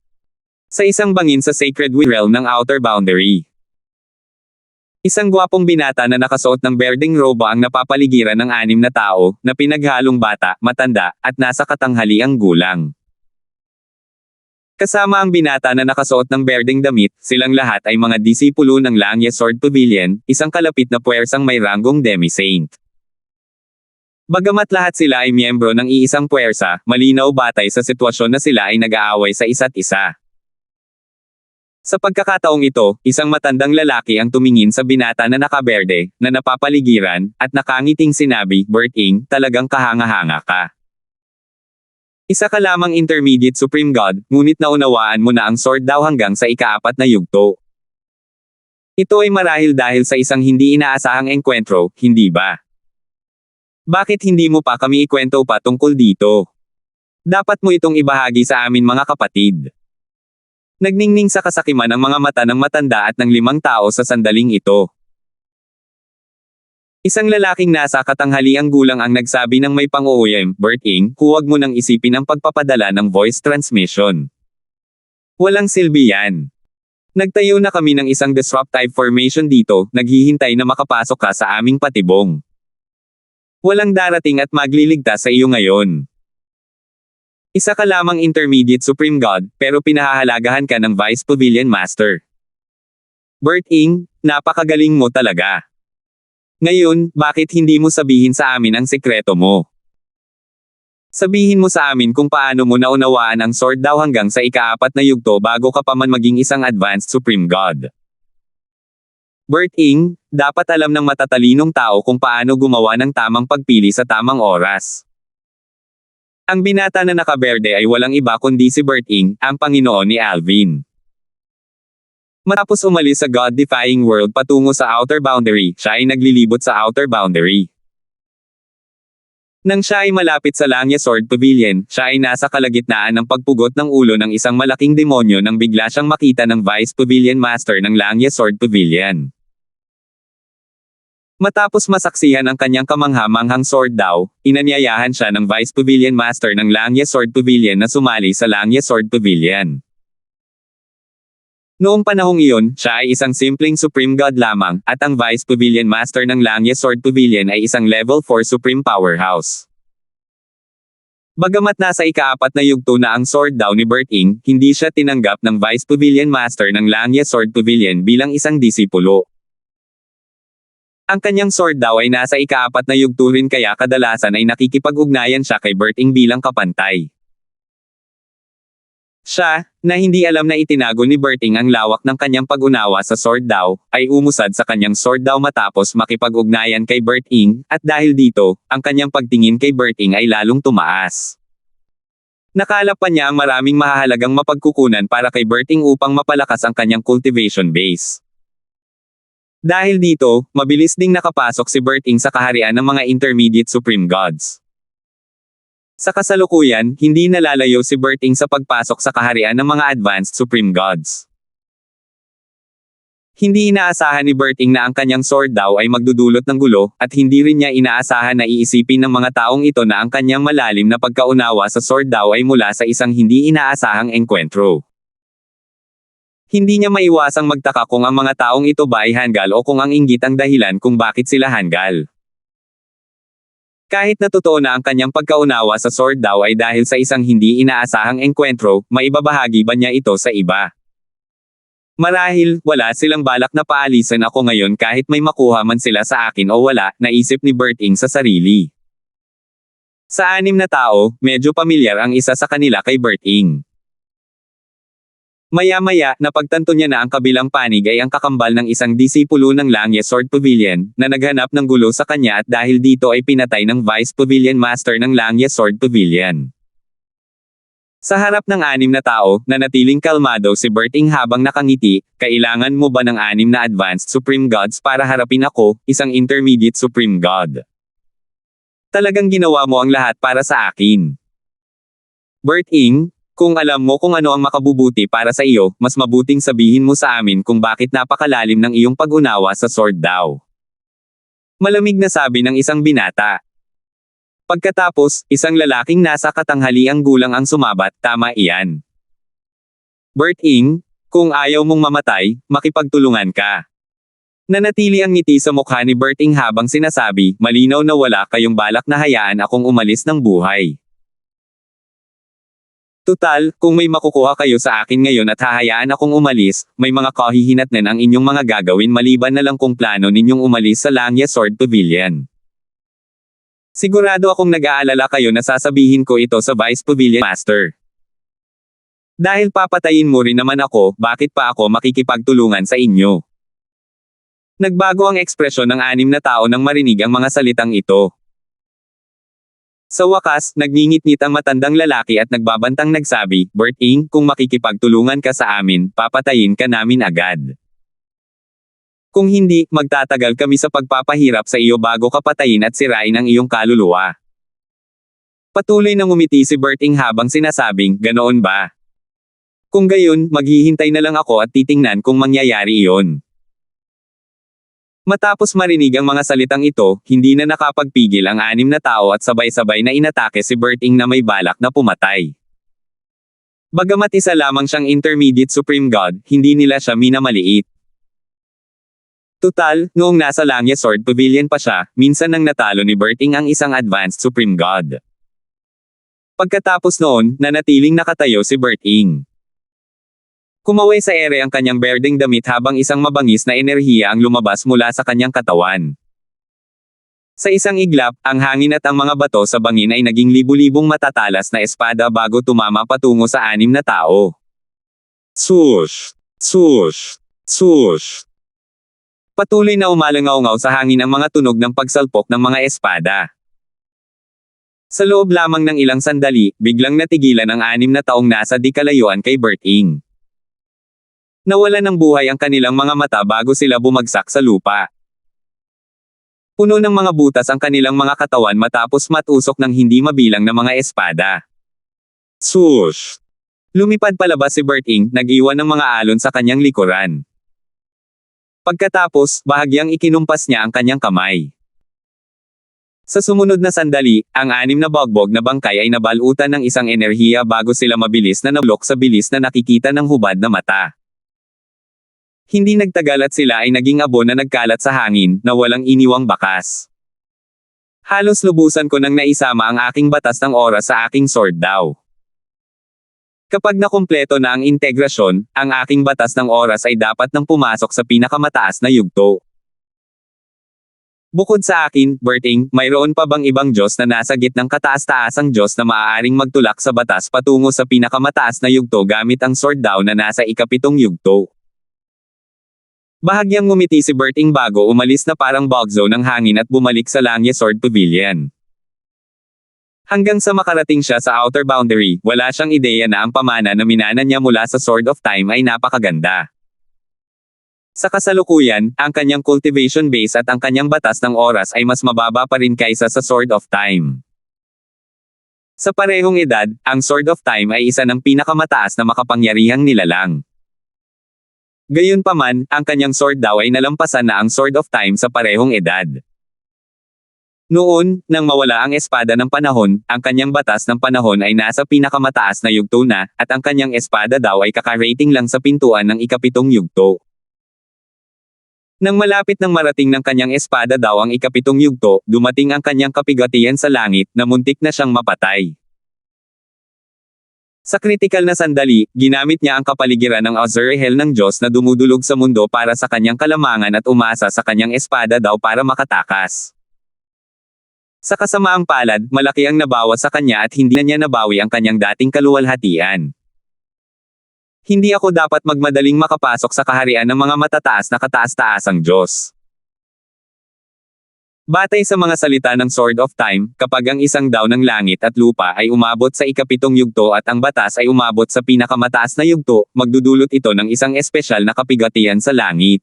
Sa isang bangin sa Sacred Realm ng Outer Boundary. Isang gwapong binata na nakasuot ng berdeng roba ang napapaligiran ng 6 na tao, na pinaghalong bata, matanda, at nasa katanghaliang gulang. Kasama ang binata na nakasuot ng berdeng damit, silang lahat ay mga disipulo ng Langya Sword Pavilion, isang kalapit na puwersang may ranggong demi-saint. Bagamat lahat sila ay miyembro ng iisang puwersa, malinaw batay sa sitwasyon na sila ay nag-aaway sa isa't isa. Sa pagkakataong ito, isang matandang lalaki ang tumingin sa binata na nakaberde, na napapaligiran, at nakangiting sinabi, "Berting, talagang kahanga-hanga ka. Isa ka lamang intermediate Supreme God, ngunit naunawaan mo na ang sword daw hanggang sa ika-4 na yugto." Ito ay marahil dahil sa isang hindi inaasahang engkwentro, hindi ba? Bakit hindi mo pa kami ikwento pa tungkol dito? Dapat mo itong ibahagi sa amin mga kapatid. Nagningning sa kasakiman ang mga mata ng matanda at ng 5 tao sa sandaling ito. Isang lalaking nasa katanghaliang gulang ang nagsabi ng may pang-uuyam, Bert Ing, huwag mo nang isipin ang pagpapadala ng voice transmission. Walang silbi yan. Nagtayo na kami ng isang disruptive formation dito, naghihintay na makapasok ka sa aming patibong. Walang darating at magliligtas sa iyo ngayon. Isa ka lamang intermediate supreme god, pero pinahahalagahan ka ng Vice Pavilion Master. Bert Ing, napakagaling mo talaga. Ngayon, bakit hindi mo sabihin sa amin ang sekreto mo? Sabihin mo sa amin kung paano mo naunawaan ang sword daw hanggang sa ika-4 na yugto bago ka pa man maging isang advanced supreme god. Bert Ing, dapat alam ng matatalinong tao kung paano gumawa ng tamang pagpili sa tamang oras. Ang binata na nakaberde ay walang iba kundi si Bert Ing, ang Panginoon ni Alvin. Matapos umalis sa God-defying world patungo sa outer boundary, siya ay naglilibot sa outer boundary. Nang siya ay malapit sa Langya Sword Pavilion, siya ay nasa kalagitnaan ng pagpugot ng ulo ng isang malaking demonyo nang bigla siyang makita ng Vice Pavilion Master ng Langya Sword Pavilion. Matapos masaksihan ang kanyang kamangha-manghang sword daw, inanyayahan siya ng Vice Pavilion Master ng Langya Sword Pavilion na sumali sa Langya Sword Pavilion. Noong panahong iyon, siya ay isang simpleng Supreme God lamang, at ang Vice Pavilion Master ng Langya Sword Pavilion ay isang Level 4 Supreme Powerhouse. Bagamat nasa ika-4 na yugto na ang sword daw ni Bert Ing, hindi siya tinanggap ng Vice Pavilion Master ng Langya Sword Pavilion bilang isang disipulo. Ang kanyang sword daw ay nasa ika-4 na yugto rin kaya kadalasan ay nakikipag-ugnayan siya kay Bert Ing bilang kapantay. Siya, na hindi alam na itinago ni Bert Ing ang lawak ng kanyang pag-unawa sa sword daw, ay umusad sa kanyang sword daw matapos makipag-ugnayan kay Bert Ing, at dahil dito, ang kanyang pagtingin kay Bert Ing ay lalong tumaas. Nakalap pa niya ang maraming mahahalagang mapagkukunan para kay Bert Ing upang mapalakas ang kanyang cultivation base. Dahil dito, mabilis ding nakapasok si Bert Ing sa kaharian ng mga intermediate supreme gods. Sa kasalukuyan, hindi nalalayo si Bert Ing sa pagpasok sa kaharian ng mga advanced supreme gods. Hindi inaasahan ni Bert Ing na ang kanyang sword daw ay magdudulot ng gulo, at hindi rin niya inaasahan na iisipin ng mga taong ito na ang kanyang malalim na pagkaunawa sa sword daw ay mula sa isang hindi inaasahang engkwentro. Hindi niya maiwasang magtaka kung ang mga taong ito ba ay hanggal o kung ang inggit ang dahilan kung bakit sila hanggal. Kahit na totoo na ang kanyang pagkaunawa sa sword daw ay dahil sa isang hindi inaasahang engkwentro, maibabahagi ba niya ito sa iba? Marahil, wala silang balak na paalisan ako ngayon kahit may makuha man sila sa akin o wala, naisip ni Bert Ing sa sarili. Sa 6 na tao, medyo pamilyar ang isa sa kanila kay Bert Ing. Maya-maya, napagtanto niya na ang kabilang panig ay ang kakambal ng isang disipulo ng Langya Sword Pavilion, na naghanap ng gulo sa kanya at dahil dito ay pinatay ng Vice Pavilion Master ng Langya Sword Pavilion. Sa harap ng 6 na tao, nanatiling kalmado si Bert Ing habang nakangiti, kailangan mo ba ng 6 na advanced supreme gods para harapin ako, isang intermediate supreme god? Talagang ginawa mo ang lahat para sa akin. Bert Ing, kung alam mo kung ano ang makabubuti para sa iyo, mas mabuting sabihin mo sa amin kung bakit napakalalim ng iyong pag-unawa sa sword daw. Malamig na sabi ng isang binata. Pagkatapos, isang lalaking nasa katanghaliang gulang ang sumabat, tama iyan. Bert Ing, kung ayaw mong mamatay, makipagtulungan ka. Nanatili ang ngiti sa mukha ni Bert Ing habang sinasabi, malinaw na wala kayong balak na hayaan akong umalis ng buhay. Tutal, kung may makukuha kayo sa akin ngayon at hahayaan akong umalis, may mga kahihinatnan ang inyong mga gagawin maliban na lang kung plano ninyong umalis sa Langya Sword Pavilion. Sigurado akong nag-aalala kayo na sasabihin ko ito sa Vice Pavilion Master. Dahil papatayin mo rin naman ako, bakit pa ako makikipagtulungan sa inyo? Nagbago ang ekspresyon ng 6 na tao nang marinig ang mga salitang ito. Sa wakas, nagngingit-ngit ang matandang lalaki at nagbabantang nagsabi, Bert Ing, kung makikipagtulungan ka sa amin, papatayin ka namin agad. Kung hindi, magtatagal kami sa pagpapahirap sa iyo bago ka patayin at sirain ang iyong kaluluwa. Patuloy na ngumiti si Berting habang sinasabing, ganoon ba? Kung gayon, maghihintay na lang ako at titingnan kung mangyayari iyon. Matapos marinig ang mga salitang ito, hindi na nakapagpigil ang 6 na tao at sabay-sabay na inatake si Berting na may balak na pumatay. Bagamat isa lamang siyang intermediate supreme god, hindi nila siya minamaliit. Tutal, noong nasa Langya Sword Pavilion pa siya, minsan nang natalo ni Berting ang isang advanced supreme god. Pagkatapos noon, nanatiling nakatayo si Berting. Kumaway sa ere ang kanyang berdeng damit habang isang mabangis na enerhiya ang lumabas mula sa kanyang katawan. Sa isang iglap, ang hangin at ang mga bato sa bangin ay naging libu-libong matatalas na espada bago tumama patungo sa 6 na tao. Swoosh! Swoosh! Swoosh! Patuloy na umalangaw-ngaw sa hangin ang mga tunog ng pagsalpok ng mga espada. Sa loob lamang ng ilang sandali, biglang natigilan ang 6 na taong nasa di kalayuan kay Berting. Nawalan ng buhay ang kanilang mga mata bago sila bumagsak sa lupa. Puno ng mga butas ang kanilang mga katawan matapos matusok ng hindi mabilang na mga espada. Swoosh! Lumipad palabas si Berting, nag-iwan ng mga alon sa kanyang likuran. Pagkatapos, bahagyang ikinumpas niya ang kanyang kamay. Sa sumunod na sandali, ang 6 na bagbog na bangkay ay nabalutan ng isang enerhiya bago sila mabilis na nablok sa bilis na nakikita ng hubad na mata. Hindi nagtagal at sila ay naging abo na nagkalat sa hangin, na walang iniwang bakas. Halos lubusan ko nang naisama ang aking batas ng oras sa aking sword daw. Kapag nakumpleto na ang integrasyon, ang aking batas ng oras ay dapat nang pumasok sa pinakamataas na yugto. Bukod sa akin, Berting, mayroon pa bang ibang Diyos na nasa gitnang kataas-taasang Diyos na maaaring magtulak sa batas patungo sa pinakamataas na yugto gamit ang sword daw na nasa ika-7 yugto? Bahagyang ngumiti si Berting bago umalis na parang bugzo ng hangin at bumalik sa Langya Sword Pavilion. Hanggang sa makarating siya sa outer boundary, wala siyang ideya na ang pamana na minana niya mula sa Sword of Time ay napakaganda. Sa kasalukuyan, ang kanyang cultivation base at ang kanyang batas ng oras ay mas mababa pa rin kaysa sa Sword of Time. Sa parehong edad, ang Sword of Time ay isa ng pinakamataas na makapangyarihang nilalang. Gayunpaman, ang kanyang sword daw ay nalampasan na ang Sword of Time sa parehong edad. Noon, nang mawala ang espada ng panahon, ang kanyang batas ng panahon ay nasa pinakamataas na yugto na, at ang kanyang espada daw ay kakarating lang sa pintuan ng ika-7 yugto. Nang malapit nang marating ng kanyang espada daw ang ika-7 yugto, dumating ang kanyang kapigatian sa langit, na muntik na siyang mapatay. Sa kritikal na sandali, ginamit niya ang kapaligiran ng Azrael ng Diyos na dumudulog sa mundo para sa kanyang kalamangan at umasa sa kanyang espada daw para makatakas. Sa kasamaang palad, malaki ang nabawas sa kanya at hindi na niya nabawi ang kanyang dating kaluwalhatian. Hindi ako dapat magmadaling makapasok sa kaharian ng mga matataas na kataas-taasang Diyos. Batay sa mga salita ng Sword of Time, kapag ang isang daw ng langit at lupa ay umabot sa ika-7 yugto at ang batas ay umabot sa pinakamataas na yugto, magdudulot ito ng isang espesyal na kapigatian sa langit.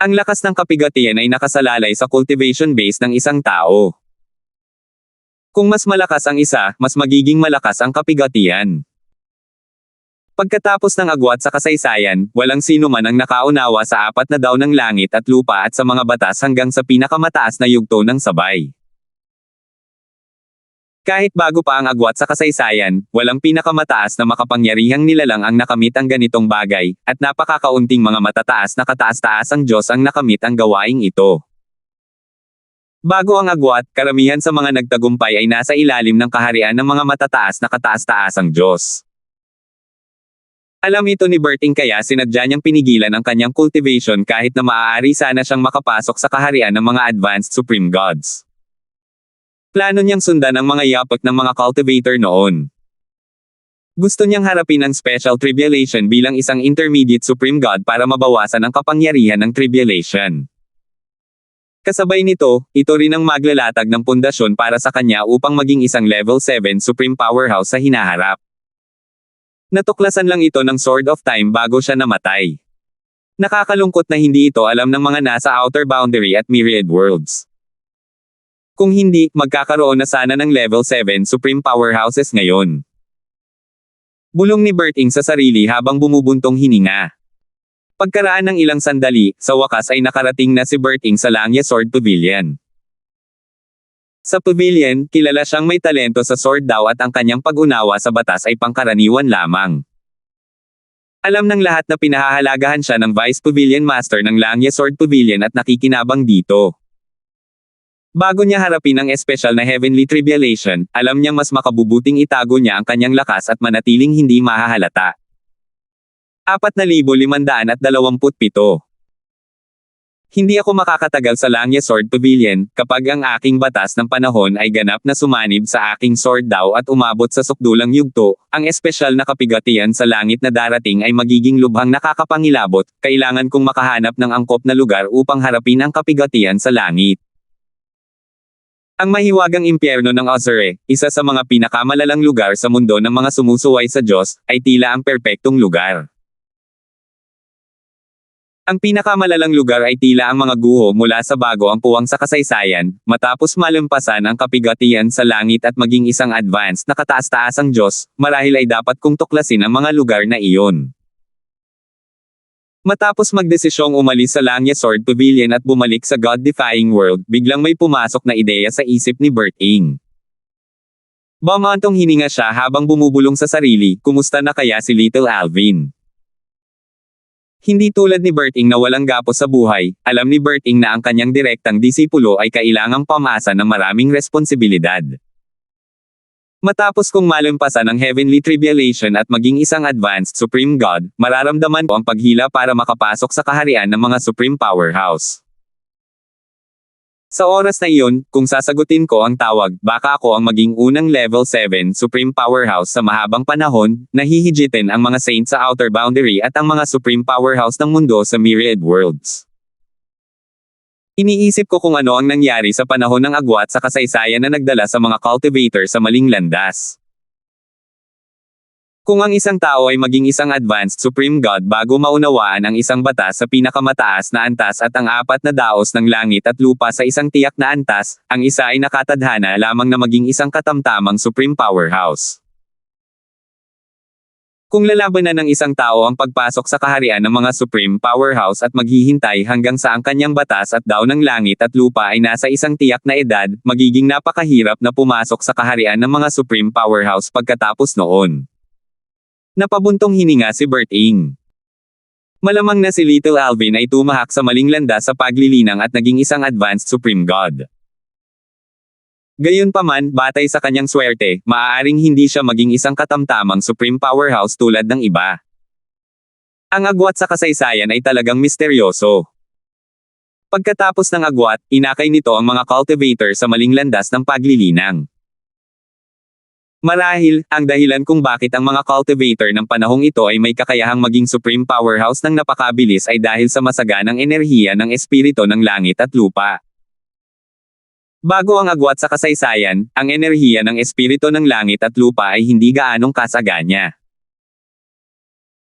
Ang lakas ng kapigatian ay nakasalalay sa cultivation base ng isang tao. Kung mas malakas ang isa, mas magiging malakas ang kapigatian. Pagkatapos ng agwat sa kasaysayan, walang sino man ang nakaunawa sa 4 na daw ng langit at lupa at sa mga batas hanggang sa pinakamataas na yugto ng sabay. Kahit bago pa ang agwat sa kasaysayan, walang pinakamataas na makapangyarihang nilalang ang nakamit ang ganitong bagay, at napakakaunting mga matataas na kataas-taasang Diyos ang nakamit ang gawaing ito. Bago ang agwat, karamihan sa mga nagtagumpay ay nasa ilalim ng kaharian ng mga matataas na kataas-taasang Diyos. Alam ito ni Berting kaya sinadya niyang pinigilan ang kanyang cultivation kahit na maaari sana siyang makapasok sa kaharian ng mga advanced supreme gods. Plano niyang sundan ang mga yapak ng mga cultivator noon. Gusto niyang harapin ang special tribulation bilang isang intermediate supreme god para mabawasan ang kapangyarihan ng tribulation. Kasabay nito, ito rin ang maglalatag ng pundasyon para sa kanya upang maging isang level 7 supreme powerhouse sa hinaharap. Natuklasan lang ito ng Sword of Time bago siya namatay. Nakakalungkot na hindi ito alam ng mga nasa outer boundary at myriad worlds. Kung hindi, magkakaroon na sana ng level 7 supreme powerhouses ngayon. Bulong ni Berting sa sarili habang bumubuntong hininga. Pagkaraan ng ilang sandali, sa wakas ay nakarating na si Berting sa Langya Sword Pavilion. Sa pavilion, kilala siyang may talento sa sword daw at ang kanyang pag-unawa sa batas ay pangkaraniwan lamang. Alam ng lahat na pinahahalagahan siya ng Vice Pavilion Master ng Langya Sword Pavilion at nakikinabang dito. Bago niya harapin ang espesyal na Heavenly Tribulation, alam niyang mas makabubuting itago niya ang kanyang lakas at manatiling hindi mahahalata. 4,527. Hindi ako makakatagal sa Langya Sword Pavilion, kapag ang aking batas ng panahon ay ganap na sumanib sa aking sword daw at umabot sa sukdulang yugto, ang espesyal na kapigatian sa langit na darating ay magiging lubhang nakakapangilabot, kailangan kong makahanap ng angkop na lugar upang harapin ang kapigatian sa langit. Ang mahiwagang impyerno ng Ozere, isa sa mga pinakamalalang lugar sa mundo ng mga sumusuway sa Diyos, ay tila ang perpektong lugar. Ang pinakamalalang lugar ay tila ang mga guho mula sa bago ang puwang sa kasaysayan, matapos malampasan ang kapigatian sa langit at maging isang advanced na kataas-taasang Diyos, marahil ay dapat kong tuklasin ang mga lugar na iyon. Matapos magdesisyong umalis sa Langya Sword Pavilion at bumalik sa God-defying world, biglang may pumasok na ideya sa isip ni Berting. Bumantong hininga siya habang bumubulong sa sarili, kumusta na kaya si Little Alvin? Hindi tulad ni Berting na walang gapos sa buhay, alam ni Berting na ang kanyang direktang disipulo ay kailangang pamasa ng maraming responsibilidad. Matapos kong malampasan ang Heavenly Tribulation at maging isang advanced Supreme God, mararamdaman ko ang paghila para makapasok sa kaharian ng mga Supreme Powerhouse. Sa oras na iyon, kung sasagutin ko ang tawag, baka ako ang maging unang level 7 Supreme Powerhouse sa mahabang panahon, nahihigitin ang mga saints sa outer boundary at ang mga Supreme Powerhouse ng mundo sa myriad worlds. Iniisip ko kung ano ang nangyari sa panahon ng agwat sa kasaysayan na nagdala sa mga cultivator sa maling landas. Kung ang isang tao ay maging isang advanced Supreme God bago maunawaan ang isang batas sa pinakamataas na antas at ang 4 na daos ng langit at lupa sa isang tiyak na antas, ang isa ay nakatadhana lamang na maging isang katamtamang Supreme Powerhouse. Kung lalabanan ng isang tao ang pagpasok sa kaharian ng mga Supreme Powerhouse at maghihintay hanggang sa ang kanyang batas at daw ng langit at lupa ay nasa isang tiyak na edad, magiging napakahirap na pumasok sa kaharian ng mga Supreme Powerhouse pagkatapos noon. Napabuntong hininga si Berting. Malamang na si Little Alvin ay tumahak sa maling landas sa paglilinang at naging isang advanced Supreme God. Gayunpaman, batay sa kanyang swerte, maaaring hindi siya maging isang katamtamang Supreme Powerhouse tulad ng iba. Ang agwat sa kasaysayan ay talagang misteryoso. Pagkatapos ng agwat, inakay nito ang mga cultivator sa maling landas ng paglilinang. Marahil, ang dahilan kung bakit ang mga cultivator ng panahong ito ay may kakayahang maging Supreme Powerhouse ng napakabilis ay dahil sa masaganang enerhiya ng espiritu ng langit at lupa. Bago ang agwat sa kasaysayan, ang enerhiya ng espiritu ng langit at lupa ay hindi gaanong kasaganya.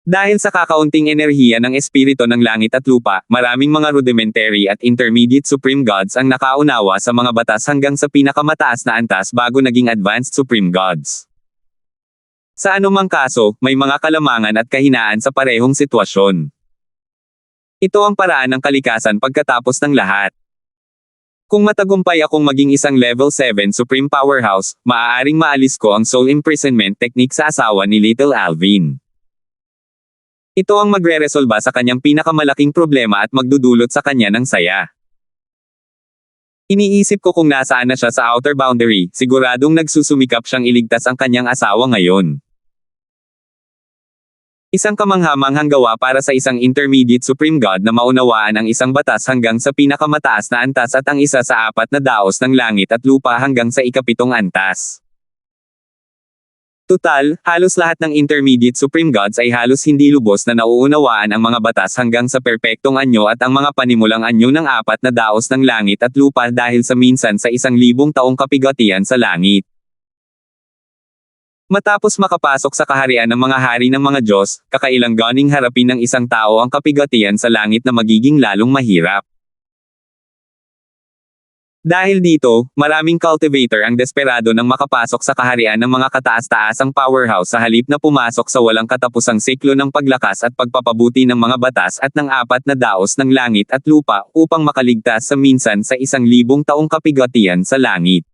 Dahil sa kakaunting enerhiya ng espiritu ng langit at lupa, maraming mga rudimentary at intermediate Supreme Gods ang nakaunawa sa mga batas hanggang sa pinakamataas na antas bago naging advanced Supreme Gods. Sa anumang kaso, may mga kalamangan at kahinaan sa parehong sitwasyon. Ito ang paraan ng kalikasan pagkatapos ng lahat. Kung matagumpay akong maging isang level 7 Supreme Powerhouse, maaaring maalis ko ang soul imprisonment technique sa asawa ni Little Alvin. Ito ang magre-resolba sa kanyang pinakamalaking problema at magdudulot sa kanya ng saya. Iniisip ko kung nasaan na siya sa outer boundary, siguradong nagsusumikap siyang iligtas ang kanyang asawa ngayon. Isang kamangha-manghang gawa para sa isang intermediate Supreme God na maunawaan ang isang batas hanggang sa pinakamataas na antas at ang isa sa 4 na daos ng langit at lupa hanggang sa ika-7 antas. Tutal, halos lahat ng intermediate Supreme Gods ay halos hindi lubos na nauunawaan ang mga batas hanggang sa perpektong anyo at ang mga panimulang anyo ng 4 na daos ng langit at lupa dahil sa minsan sa 1,000 taong kapigatian sa langit. Matapos makapasok sa kaharian ng mga hari ng mga Diyos, kakailang ganing harapin ng isang tao ang kapigatian sa langit na magiging lalong mahirap. Dahil dito, maraming cultivator ang desperado nang makapasok sa kaharian ng mga kataas-taasang powerhouse sa halip na pumasok sa walang katapusang siklo ng paglakas at pagpapabuti ng mga batas at ng apat na daos ng langit at lupa upang makaligtas sa minsan sa 1,000 taong kapigatian sa langit.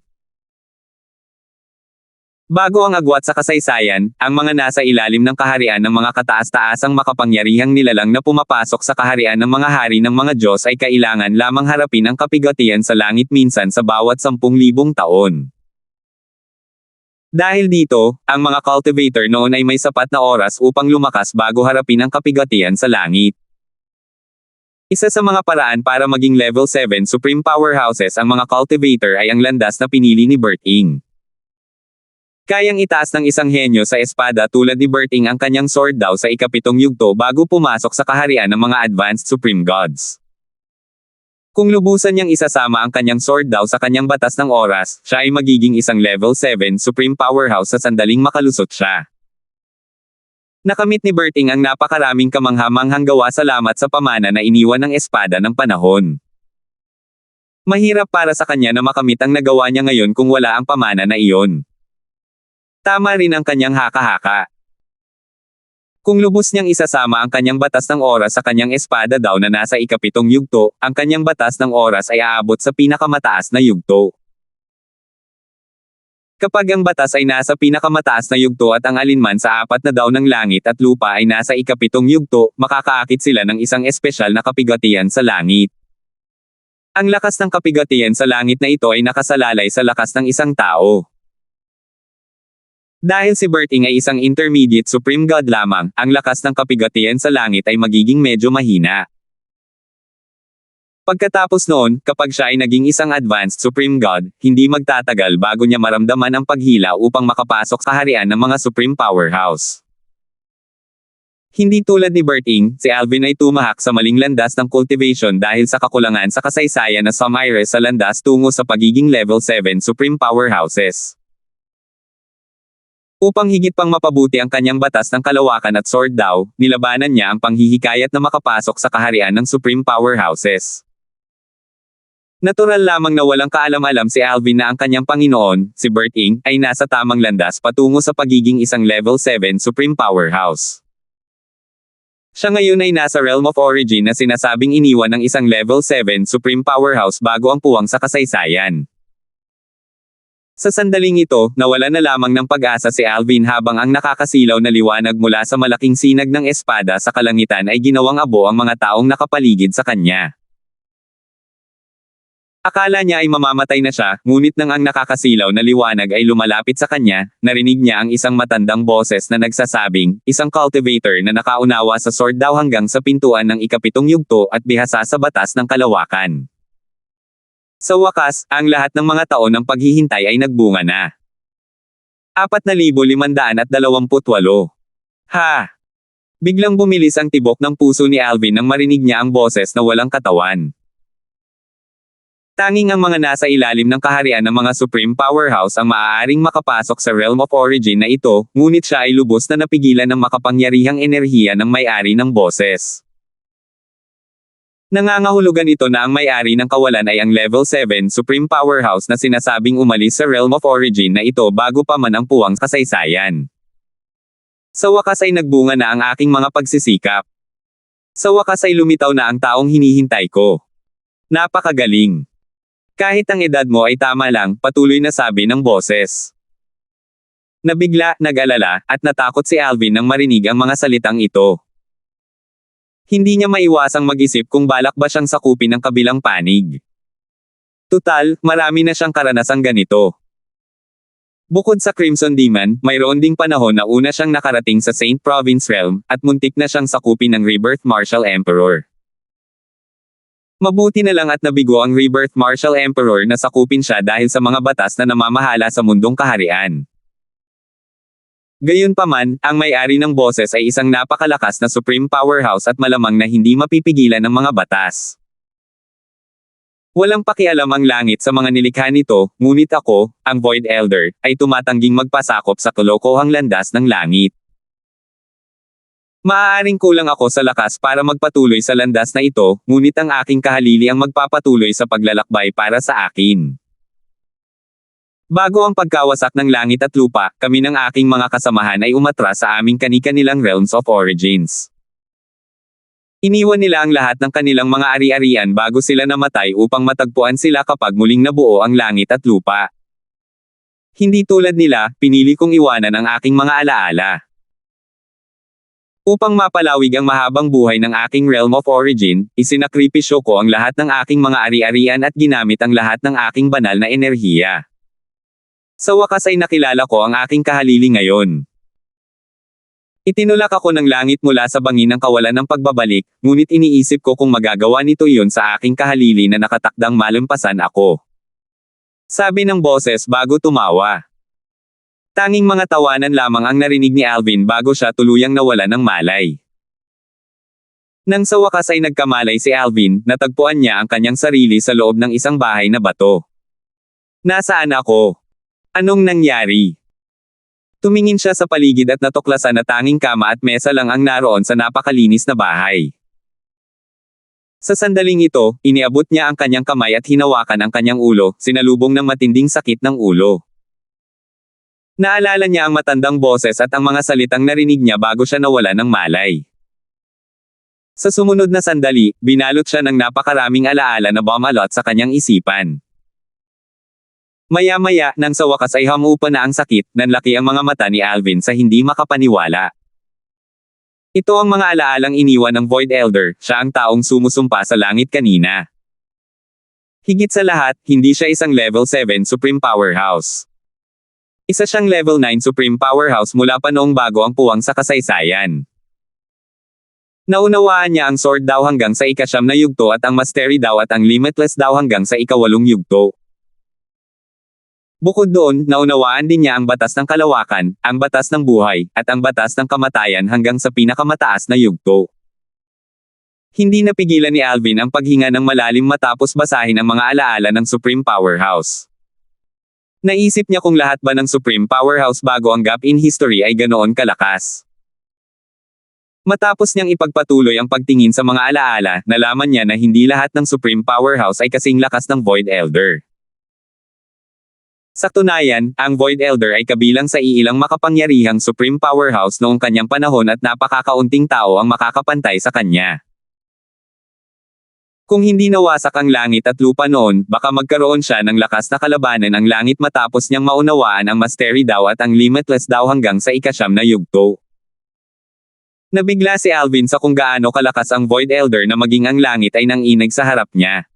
Bago ang agwat sa kasaysayan, ang mga nasa ilalim ng kaharian ng mga kataas-taasang makapangyarihang nilalang na pumapasok sa kaharian ng mga hari ng mga Diyos ay kailangan lamang harapin ang kapigatian sa langit minsan sa bawat 10,000 taon. Dahil dito, ang mga cultivator noon ay may sapat na oras upang lumakas bago harapin ang kapigatian sa langit. Isa sa mga paraan para maging level 7 supreme powerhouses ang mga cultivator ay ang landas na pinili ni Berting. Kayang itaas ng isang henyo sa espada tulad ni Berting ang kanyang sword daw sa ika-7 yugto bago pumasok sa kaharian ng mga advanced supreme gods. Kung lubusan niyang isasama ang kanyang sword daw sa kanyang batas ng oras, siya ay magiging isang level 7 supreme powerhouse sa sandaling makalusot siya. Nakamit ni Berting ang napakaraming kamangha-manghang gawa salamat sa pamana na iniwan ng espada ng panahon. Mahirap para sa kanya na makamit ang nagawa niya ngayon kung wala ang pamana na iyon. Tama rin ang kanyang haka-haka. Kung lubos niyang isasama ang kanyang batas ng oras sa kanyang espada daw na nasa ika-7 yugto, ang kanyang batas ng oras ay aabot sa pinakamataas na yugto. Kapag ang batas ay nasa pinakamataas na yugto at ang alinman sa apat na daw ng langit at lupa ay nasa ika-7 yugto, makakaakit sila ng isang espesyal na kapigatian sa langit. Ang lakas ng kapigatian sa langit na ito ay nakasalalay sa lakas ng isang tao. Dahil si Berting ay isang intermediate supreme god lamang, ang lakas ng kapigatian sa langit ay magiging medyo mahina. Pagkatapos noon, kapag siya ay naging isang advanced supreme god, hindi magtatagal bago niya maramdaman ang paghila upang makapasok sa harian ng mga supreme powerhouse. Hindi tulad ni Berting, si Alvin ay tumahak sa maling landas ng cultivation dahil sa kakulangan sa kasaysayan na sumires sa landas tungo sa pagiging level 7 supreme powerhouses. Upang higit pang mapabuti ang kanyang batas ng kalawakan at sword daw, nilabanan niya ang panghihikayat na makapasok sa kaharian ng supreme powerhouses. Natural lamang na walang kaalam-alam si Alvin na ang kanyang Panginoon, si Berting, ay nasa tamang landas patungo sa pagiging isang level 7 supreme powerhouse. Siya ngayon ay nasa realm of origin na sinasabing iniwan ng isang level 7 supreme powerhouse bago ang puwang sa kasaysayan. Sa sandaling ito, nawala na lamang ng pag-asa si Alvin habang ang nakakasilaw na liwanag mula sa malaking sinag ng espada sa kalangitan ay ginawang abo ang mga taong nakapaligid sa kanya. Akala niya ay mamamatay na siya, ngunit nang ang nakakasilaw na liwanag ay lumalapit sa kanya, narinig niya ang isang matandang boses na nagsasabing, isang cultivator na nakaunawa sa sword daw hanggang sa pintuan ng ika-7 yugto at bihasa sa batas ng kalawakan. Sa wakas, ang lahat ng mga taon ng paghihintay ay nagbunga na. 4,528. Ha! Biglang bumilis ang tibok ng puso ni Alvin nang marinig niya ang boses na walang katawan. Tanging ang mga nasa ilalim ng kaharian ng mga supreme powerhouse ang maaaring makapasok sa realm of origin na ito, ngunit siya ay lubos na napigilan ng makapangyarihang enerhiya ng may-ari ng boses. Nangangahulugan ito na ang may-ari ng kawalan ay ang level 7 supreme powerhouse na sinasabing umalis sa realm of origin na ito bago pa man ang puwang kasaysayan. Sa wakas ay nagbunga na ang aking mga pagsisikap. Sa wakas ay lumitaw na ang taong hinihintay ko. Napakagaling. Kahit ang edad mo ay tama lang, patuloy na sabi ng boses. Nabigla, nag-alala, at natakot si Alvin nang marinig ang mga salitang ito. Hindi niya maiwasang mag-isip kung balak ba siyang sakupin ng kabilang panig. Tutal, marami na siyang karanasang ganito. Bukod sa Crimson Demon, mayroon ding panahon na una siyang nakarating sa Saint Province Realm, at muntik na siyang sakupin ng Rebirth Martial Emperor. Mabuti na lang at nabigo ang Rebirth Martial Emperor na sakupin siya dahil sa mga batas na namamahala sa mundong kaharian. Gayunpaman, ang may-ari ng boses ay isang napakalakas na supreme powerhouse at malamang na hindi mapipigilan ng mga batas. Walang pakialam ang langit sa mga nilikha nito, ngunit ako, ang Void Elder, ay tumatangging magpasakop sa kalokohang landas ng langit. Maaaring kulang ako sa lakas para magpatuloy sa landas na ito, ngunit ang aking kahalili ang magpapatuloy sa paglalakbay para sa akin. Bago ang pagkawasak ng langit at lupa, kami ng aking mga kasamahan ay umatras sa aming kani-kanilang realms of origins. Iniwan nila ang lahat ng kanilang mga ari-arian bago sila namatay upang matagpuan sila kapag muling nabuo ang langit at lupa. Hindi tulad nila, pinili kong iwanan ang aking mga alaala. Upang mapalawig ang mahabang buhay ng aking realm of origin, isinakripisyo ko ang lahat ng aking mga ari-arian at ginamit ang lahat ng aking banal na enerhiya. Sa wakas ay nakilala ko ang aking kahalili ngayon. Itinulak ako ng langit mula sa bangin ng kawalan ng pagbabalik, ngunit iniisip ko kung magagawa nito iyon sa aking kahalili na nakatakdang malampasan ako. Sabi ng boses bago tumawa. Tanging mga tawanan lamang ang narinig ni Alvin bago siya tuluyang nawala ng malay. Nang sa wakas ay nagkamalay si Alvin, natagpuan niya ang kanyang sarili sa loob ng isang bahay na bato. Nasaan ako? Anong nangyari? Tumingin siya sa paligid at natuklasan na tanging kama at mesa lang ang naroon sa napakalinis na bahay. Sa sandaling ito, iniabot niya ang kanyang kamay at hinawakan ang kanyang ulo, sinalubong ng matinding sakit ng ulo. Naalala niya ang matandang boses at ang mga salitang narinig niya bago siya nawala ng malay. Sa sumunod na sandali, binalot siya ng napakaraming alaala na bumalot sa kanyang isipan. Maya-maya, nang sa wakas ay hamupa na ang sakit, nanlaki ang mga mata ni Alvin sa hindi makapaniwala. Ito ang mga alaalang iniwan ng Void Elder, siya ang taong sumusumpa sa langit kanina. Higit sa lahat, hindi siya isang level 7 Supreme Powerhouse. Isa siyang level 9 Supreme Powerhouse mula pa noong bago ang puwang sa kasaysayan. Naunawaan niya ang Sword daw hanggang sa ika-9 na yugto at ang Mastery daw at ang Limitless daw hanggang sa ika-8 yugto. Bukod doon, naunawaan din niya ang batas ng kalawakan, ang batas ng buhay, at ang batas ng kamatayan hanggang sa pinakamataas na yugto. Hindi napigilan ni Alvin ang paghinga ng malalim matapos basahin ang mga alaala ng Supreme Powerhouse. Naisip niya kung lahat ba ng Supreme Powerhouse bago ang gap in history ay ganoon kalakas. Matapos niyang ipagpatuloy ang pagtingin sa mga alaala, nalaman niya na hindi lahat ng Supreme Powerhouse ay kasing lakas ng Void Elder. Sa katunayan, ang Void Elder ay kabilang sa iilang makapangyarihang Supreme Powerhouse noong kanyang panahon at napakakaunting tao ang makakapantay sa kanya. Kung hindi nawasak ang langit at lupa noon, baka magkaroon siya ng lakas na kalabanan ang langit matapos niyang maunawaan ang Mastery daw at ang Limitless daw hanggang sa ika-9 na yugto. Nabigla si Alvin sa kung gaano kalakas ang Void Elder na maging ang langit ay nanginig sa harap niya.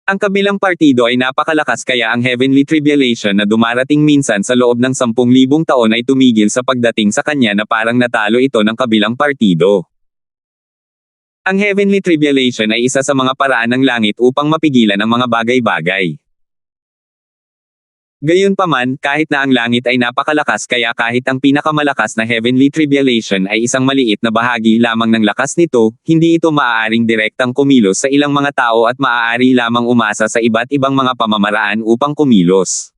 Ang kabilang partido ay napakalakas kaya ang Heavenly Tribulation na dumarating minsan sa loob ng 10,000 taon ay tumigil sa pagdating sa kanya na parang natalo ito ng kabilang partido. Ang Heavenly Tribulation ay isa sa mga paraan ng langit upang mapigilan ang mga bagay-bagay. Gayunpaman, kahit na ang langit ay napakalakas kaya kahit ang pinakamalakas na Heavenly Tribulation ay isang maliit na bahagi lamang ng lakas nito, hindi ito maaaring direktang kumilos sa ilang mga tao at maaari lamang umasa sa iba't ibang mga pamamaraan upang kumilos.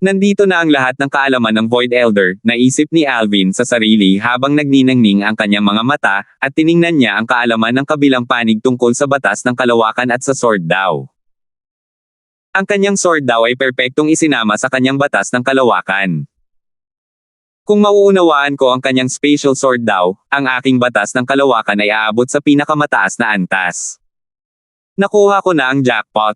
Nandito na ang lahat ng kaalaman ng Void Elder, naisip ni Alvin sa sarili habang nagniningning ang kanyang mga mata, at tiningnan niya ang kaalaman ng kabilang panig tungkol sa batas ng kalawakan at sa Sword daw. Ang kanyang sword daw ay perpektong isinama sa kanyang batas ng kalawakan. Kung mauunawaan ko ang kanyang spatial sword daw, ang aking batas ng kalawakan ay aabot sa pinakamataas na antas. Nakuha ko na ang jackpot.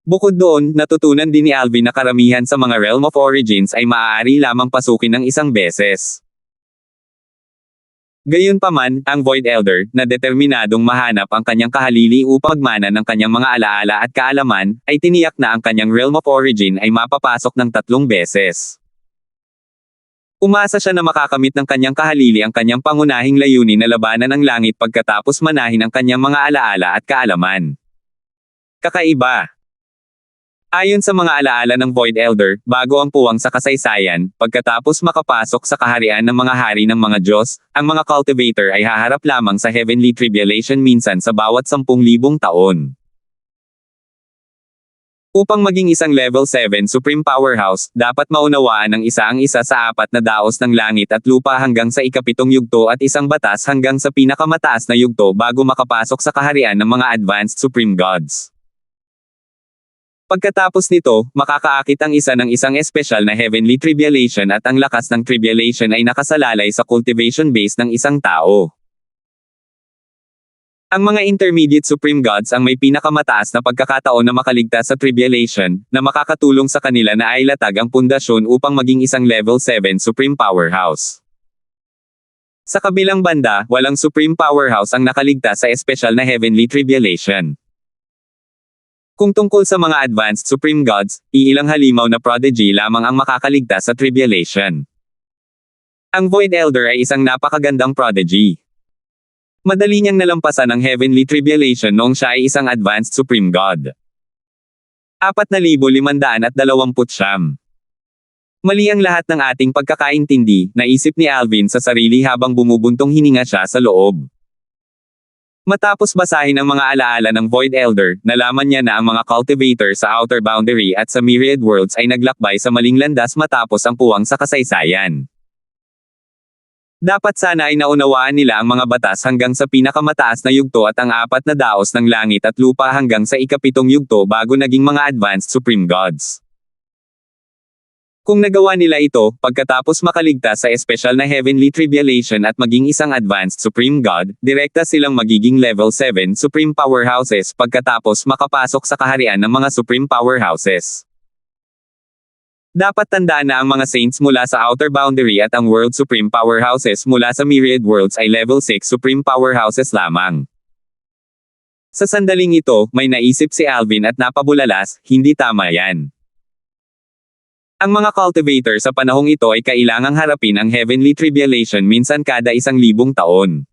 Bukod doon, natutunan din ni Alvin na karamihan sa mga Realm of Origins ay maaari lamang pasukin ng isang beses. Gayunpaman, ang Void Elder, na determinadong mahanap ang kanyang kahalili upang magmana ng kanyang mga alaala at kaalaman, ay tiniyak na ang kanyang Realm of Origin ay mapapasok ng 3 beses. Umasa siya na makakamit ng kanyang kahalili ang kanyang pangunahing layunin na labanan ng langit pagkatapos manahin ang kanyang mga alaala at kaalaman. Kakaiba. Ayon sa mga alaala ng Void Elder, bago ang puwang sa kasaysayan, pagkatapos makapasok sa kaharian ng mga hari ng mga Diyos, ang mga cultivator ay haharap lamang sa heavenly tribulation minsan sa bawat 10,000 taon. Upang maging isang level 7 supreme powerhouse, dapat maunawaan ng isa ang isa sa 4 na daos ng langit at lupa hanggang sa ika-7 yugto at isang batas hanggang sa pinakamataas na yugto bago makapasok sa kaharian ng mga advanced supreme gods. Pagkatapos nito, makakaakit ang isa ng isang espesyal na heavenly tribulation at ang lakas ng tribulation ay nakasalalay sa cultivation base ng isang tao. Ang mga intermediate supreme gods ang may pinakamataas na pagkakataon na makaligtas sa tribulation, na makakatulong sa kanila na ay latag ang pundasyon upang maging isang level 7 supreme powerhouse. Sa kabilang banda, walang supreme powerhouse ang nakaligtas sa espesyal na heavenly tribulation. Kung tungkol sa mga advanced supreme gods, iilang halimaw na prodigy lamang ang makakaligtas sa tribulation. Ang Void Elder ay isang napakagandang prodigy. Madali niyang nalampasan ang heavenly tribulation noong siya ay isang advanced supreme god. 4,529. Mali ang lahat ng ating pagkakaintindi, naisip ni Alvin sa sarili habang bumubuntong hininga siya sa loob. Matapos basahin ang mga alaala ng Void Elder, nalaman niya na ang mga cultivator sa Outer Boundary at sa Myriad Worlds ay naglakbay sa maling landas matapos ang puwang sa kasaysayan. Dapat sana ay naunawaan nila ang mga batas hanggang sa pinakamataas na yugto at ang 4 na daos ng langit at lupa hanggang sa ika-7 yugto bago naging mga advanced supreme gods. Kung nagawa nila ito, pagkatapos makaligtas sa espesyal na heavenly tribulation at maging isang advanced supreme god, direkta silang magiging level 7 supreme powerhouses pagkatapos makapasok sa kaharian ng mga supreme powerhouses. Dapat tandaan na ang mga saints mula sa Outer Boundary at ang World Supreme Powerhouses mula sa Myriad Worlds ay level 6 supreme powerhouses lamang. Sa sandaling ito, may naisip si Alvin at napabulalas, hindi tama yan. Ang mga cultivator sa panahong ito ay kailangang harapin ang heavenly tribulation minsan kada 1,000 taon.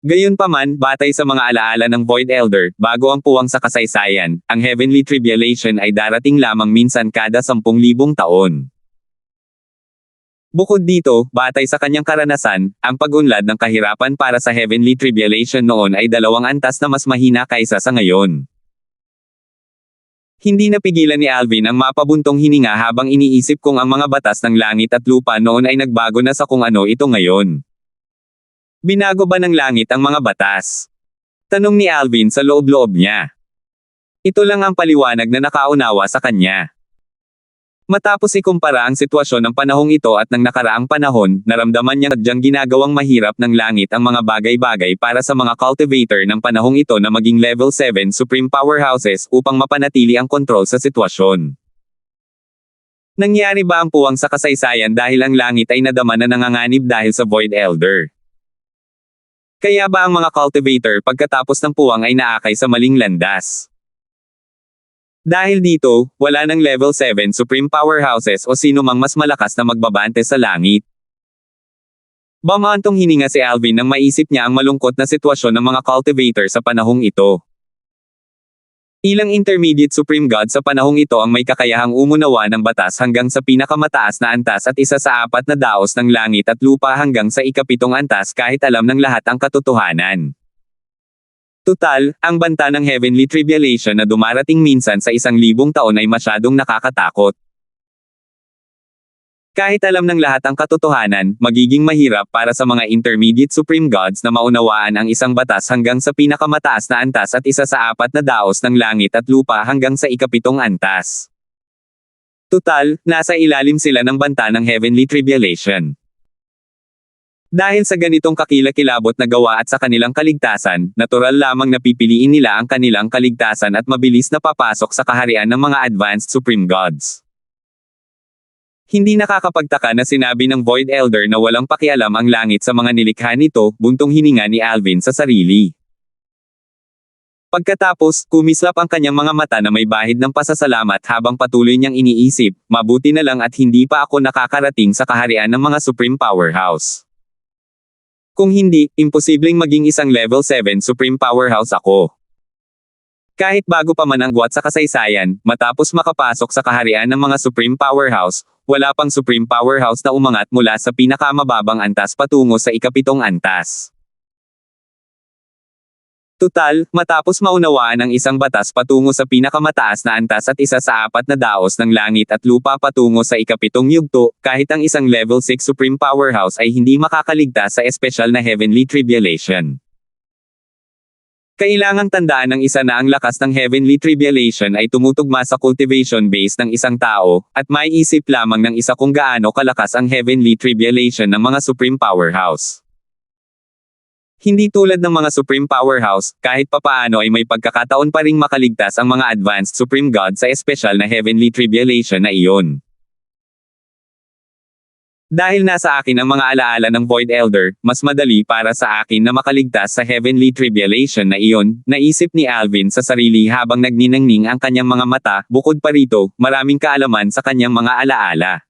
Gayunpaman, batay sa mga alaala ng Void Elder, bago ang puwang sa kasaysayan, ang heavenly tribulation ay darating lamang minsan kada 10,000 taon. Bukod dito, batay sa kanyang karanasan, ang pag-unlad ng kahirapan para sa heavenly tribulation noon ay 2 antas na mas mahina kaysa sa ngayon. Hindi napigilan ni Alvin ang mapabuntong hininga habang iniisip kung ang mga batas ng langit at lupa noon ay nagbago na sa kung ano ito ngayon. Binago ba ng langit ang mga batas? Tanong ni Alvin sa loob-loob niya. Ito lang ang paliwanag na nakaunawa sa kanya. Matapos ikumpara ang sitwasyon ng panahong ito at ng nakaraang panahon, naramdaman niya sadyang ginagawang mahirap ng langit ang mga bagay-bagay para sa mga cultivator ng panahong ito na maging level 7 supreme powerhouses upang mapanatili ang kontrol sa sitwasyon. Nangyari ba ang puwang sa kasaysayan dahil ang langit ay nadama na nanganganib dahil sa Void Elder? Kaya ba ang mga cultivator pagkatapos ng puwang ay naakay sa maling landas? Dahil dito, wala ng level 7 supreme powerhouses o sino mang mas malakas na magbabante sa langit. Bumantong hininga si Alvin nang maisip niya ang malungkot na sitwasyon ng mga cultivator sa panahong ito. Ilang intermediate supreme god sa panahong ito ang may kakayahang umunawa ng batas hanggang sa pinakamataas na antas at isa sa 4 na daos ng langit at lupa hanggang sa ika-7 antas kahit alam ng lahat ang katotohanan. Tutal, ang banta ng heavenly tribulation na dumarating minsan sa 1,000 taon ay masyadong nakakatakot. Kahit alam ng lahat ang katotohanan, magiging mahirap para sa mga intermediate supreme gods na maunawaan ang isang batas hanggang sa pinakamataas na antas at isa sa 4 na daos ng langit at lupa hanggang sa ika-7 antas. Tutal, nasa ilalim sila ng banta ng heavenly tribulation. Dahil sa ganitong kakilakilabot na gawa at sa kanilang kaligtasan, natural lamang na pipiliin nila ang kanilang kaligtasan at mabilis na papasok sa kaharian ng mga advanced supreme gods. Hindi nakakapagtaka na sinabi ng Void Elder na walang pakialam ang langit sa mga nilikha nito, buntong hininga ni Alvin sa sarili. Pagkatapos, kumislap ang kanyang mga mata na may bahid ng pasasalamat habang patuloy niyang iniisip, mabuti na lang at hindi pa ako nakakarating sa kaharian ng mga supreme powerhouse. Kung hindi, imposibleng maging isang level 7 supreme powerhouse ako. Kahit bago pa man ang gwat sa kasaysayan, matapos makapasok sa kaharian ng mga Supreme Powerhouse, wala pang Supreme Powerhouse na umangat mula sa pinakamababang antas patungo sa ikapitong antas. Tutal, matapos maunawaan ang isang batas patungo sa pinakamataas na antas at isa sa apat na daos ng langit at lupa patungo sa ikapitong yugto, kahit ang isang level 6 Supreme Powerhouse ay hindi makakaligtas sa espesyal na Heavenly Tribulation. Kailangang tandaan ng isa na ang lakas ng Heavenly Tribulation ay tumutugma sa cultivation base ng isang tao, at maiisip lamang ng isa kung gaano kalakas ang Heavenly Tribulation ng mga Supreme Powerhouse. Hindi tulad ng mga Supreme Powerhouse, kahit papaano ay may pagkakataon pa ring makaligtas ang mga Advanced Supreme God sa espesyal na Heavenly Tribulation na iyon. Dahil nasa akin ang mga alaala ng Void Elder, mas madali para sa akin na makaligtas sa Heavenly Tribulation na iyon, naisip ni Alvin sa sarili habang nagniningning ang kanyang mga mata. Bukod pa rito, maraming kaalaman sa kanyang mga alaala.